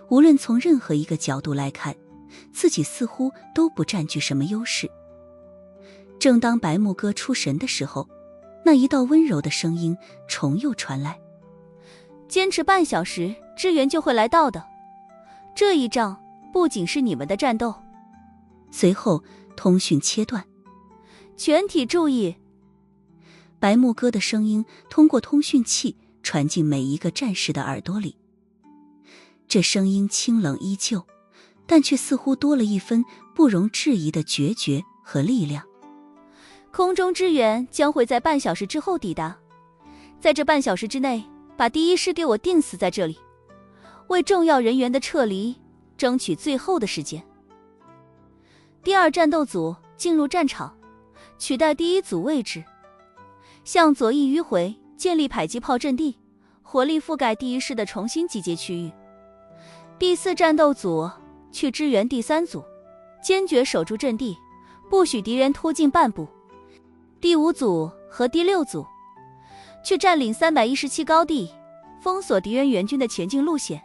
无论从任何一个角度来看，自己似乎都不占据什么优势。正当白木哥出神的时候，那一道温柔的声音重又传来：坚持半小时，支援就会来到的。这一仗不仅是你们的战斗。随后通讯切断，全体注意。白木哥的声音通过通讯器传进每一个战士的耳朵里。这声音清冷依旧，但却似乎多了一分不容置疑的决绝和力量。空中支援将会在半小时之后抵达，在这半小时之内，把第一师给我定死在这里，为重要人员的撤离争取最后的时间。第二战斗组进入战场，取代第一组位置，向左翼迂回，建立迫击炮阵地，火力覆盖第一师的重新集结区域。第四战斗组去支援第三组，坚决守住阵地，不许敌人突进半步。第五组和第六组去占领317高地，封锁敌人援军的前进路线。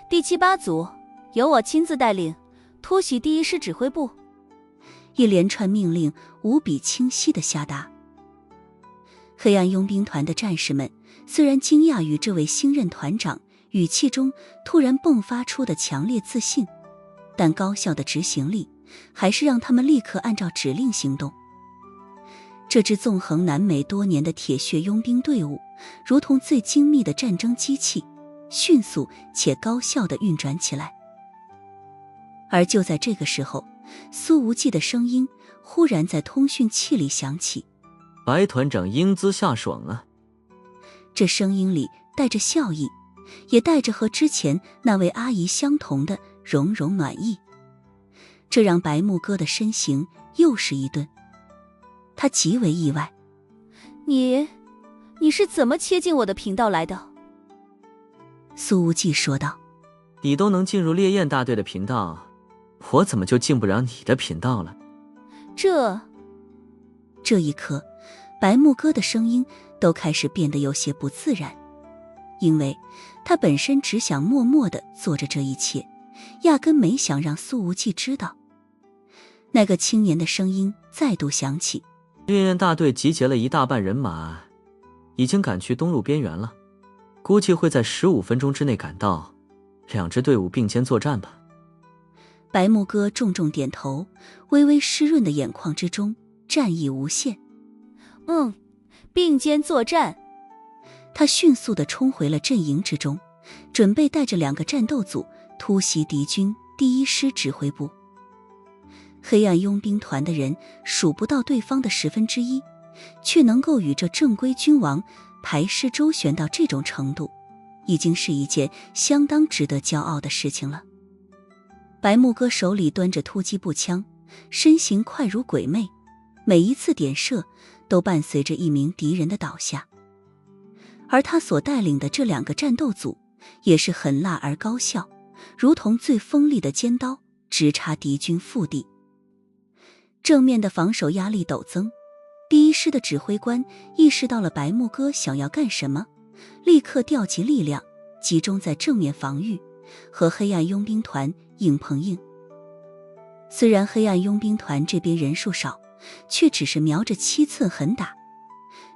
第七八组由我亲自带领，突袭第一师指挥部。一连串命令无比清晰地下达。黑暗佣兵团的战士们虽然惊讶于这位新任团长语气中突然迸发出的强烈自信，但高效的执行力还是让他们立刻按照指令行动。这支纵横南美多年的铁血佣兵队伍，如同最精密的战争机器，迅速且高效地运转起来。而就在这个时候，苏无忌的声音忽然在通讯器里响起：“白团长英姿飒爽啊！”这声音里带着笑意，也带着和之前那位阿姨相同的融融暖意。这让白木哥的身形又是一顿，他极为意外：“你是怎么切进我的频道来的？”苏无忌说道：“你都能进入烈焰大队的频道，我怎么就进不了你的频道了？”这一刻，白木哥的声音都开始变得有些不自然，因为他本身只想默默地做着这一切，压根没想让苏无忌知道。那个青年的声音再度响起：“烈焰大队集结了一大半人马，已经赶去东路边缘了，估计会在15分钟之内赶到，两支队伍并肩作战吧。”白木哥重重点头，微微湿润的眼眶之中战意无限。并肩作战。他迅速地冲回了阵营之中，准备带着2个战斗组突袭敌军第1师指挥部。黑暗佣兵团的人数不到对方的1/10，却能够与这正规军王排师周旋到这种程度，已经是一件相当值得骄傲的事情了。白木哥手里端着突击步枪，身形快如鬼魅，每一次点射都伴随着一名敌人的倒下。而他所带领的这2个战斗组也是狠辣而高效，如同最锋利的尖刀，直插敌军腹地。正面的防守压力陡增，第1师的指挥官意识到了白木哥想要干什么，立刻调集力量，集中在正面防御，和黑暗佣兵团硬碰硬。虽然黑暗佣兵团这边人数少，却只是瞄着7寸狠打。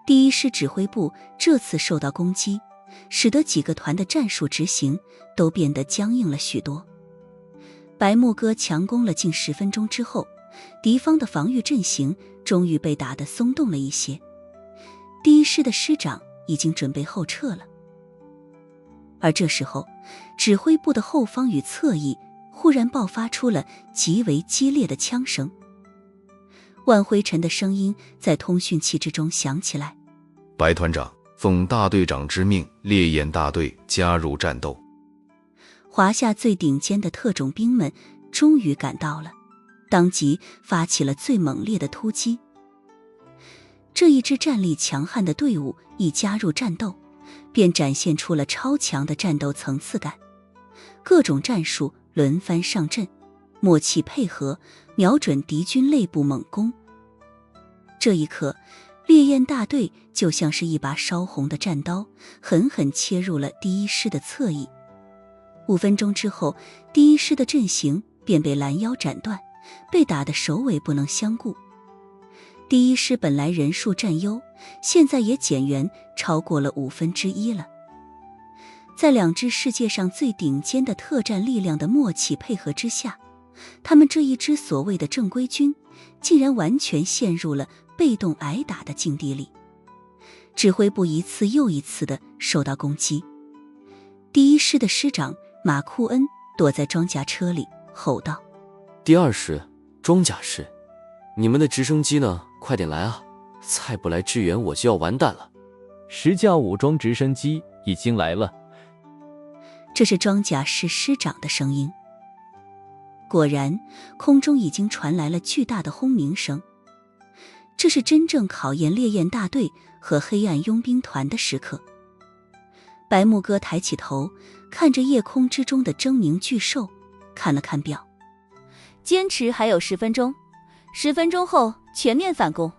第1师指挥部这次受到攻击，使得几个团的战术执行都变得僵硬了许多。白木哥强攻了近10分钟之后，敌方的防御阵型终于被打得松动了一些。第1师的师长已经准备后撤了。而这时候，指挥部的后方与侧翼忽然爆发出了极为激烈的枪声。万灰尘的声音在通讯器之中响起来：“白团长，奉大队长之命，烈焰大队加入战斗。”华夏最顶尖的特种兵们终于赶到了，当即发起了最猛烈的突击。这一支战力强悍的队伍一加入战斗，便展现出了超强的战斗层次感，各种战术轮番上阵，默契配合，瞄准敌军肋部猛攻。这一刻，烈焰大队就像是一把烧红的战刀，狠狠切入了第1师的侧翼。5分钟之后，第1师的阵型便被拦腰斩断，被打得首尾不能相顾。第1师本来人数占优，现在也减员超过了1/5了。在2支世界上最顶尖的特战力量的默契配合之下，他们这一支所谓的正规军竟然完全陷入了被动挨打的境地里。指挥部一次又一次地受到攻击。第1师的师长马库恩躲在装甲车里吼道：“第2师装甲师，你们的直升机呢？快点来啊！再不来支援我就要完蛋了。10架武装直升机已经来了。”这是装甲师师长的声音。果然，空中已经传来了巨大的轰鸣声。这是真正考验烈焰大队和黑暗佣兵团的时刻。白木哥抬起头，看着夜空之中的狰狞巨兽，看了看表：“坚持还有10分钟，10分钟后全面反攻。”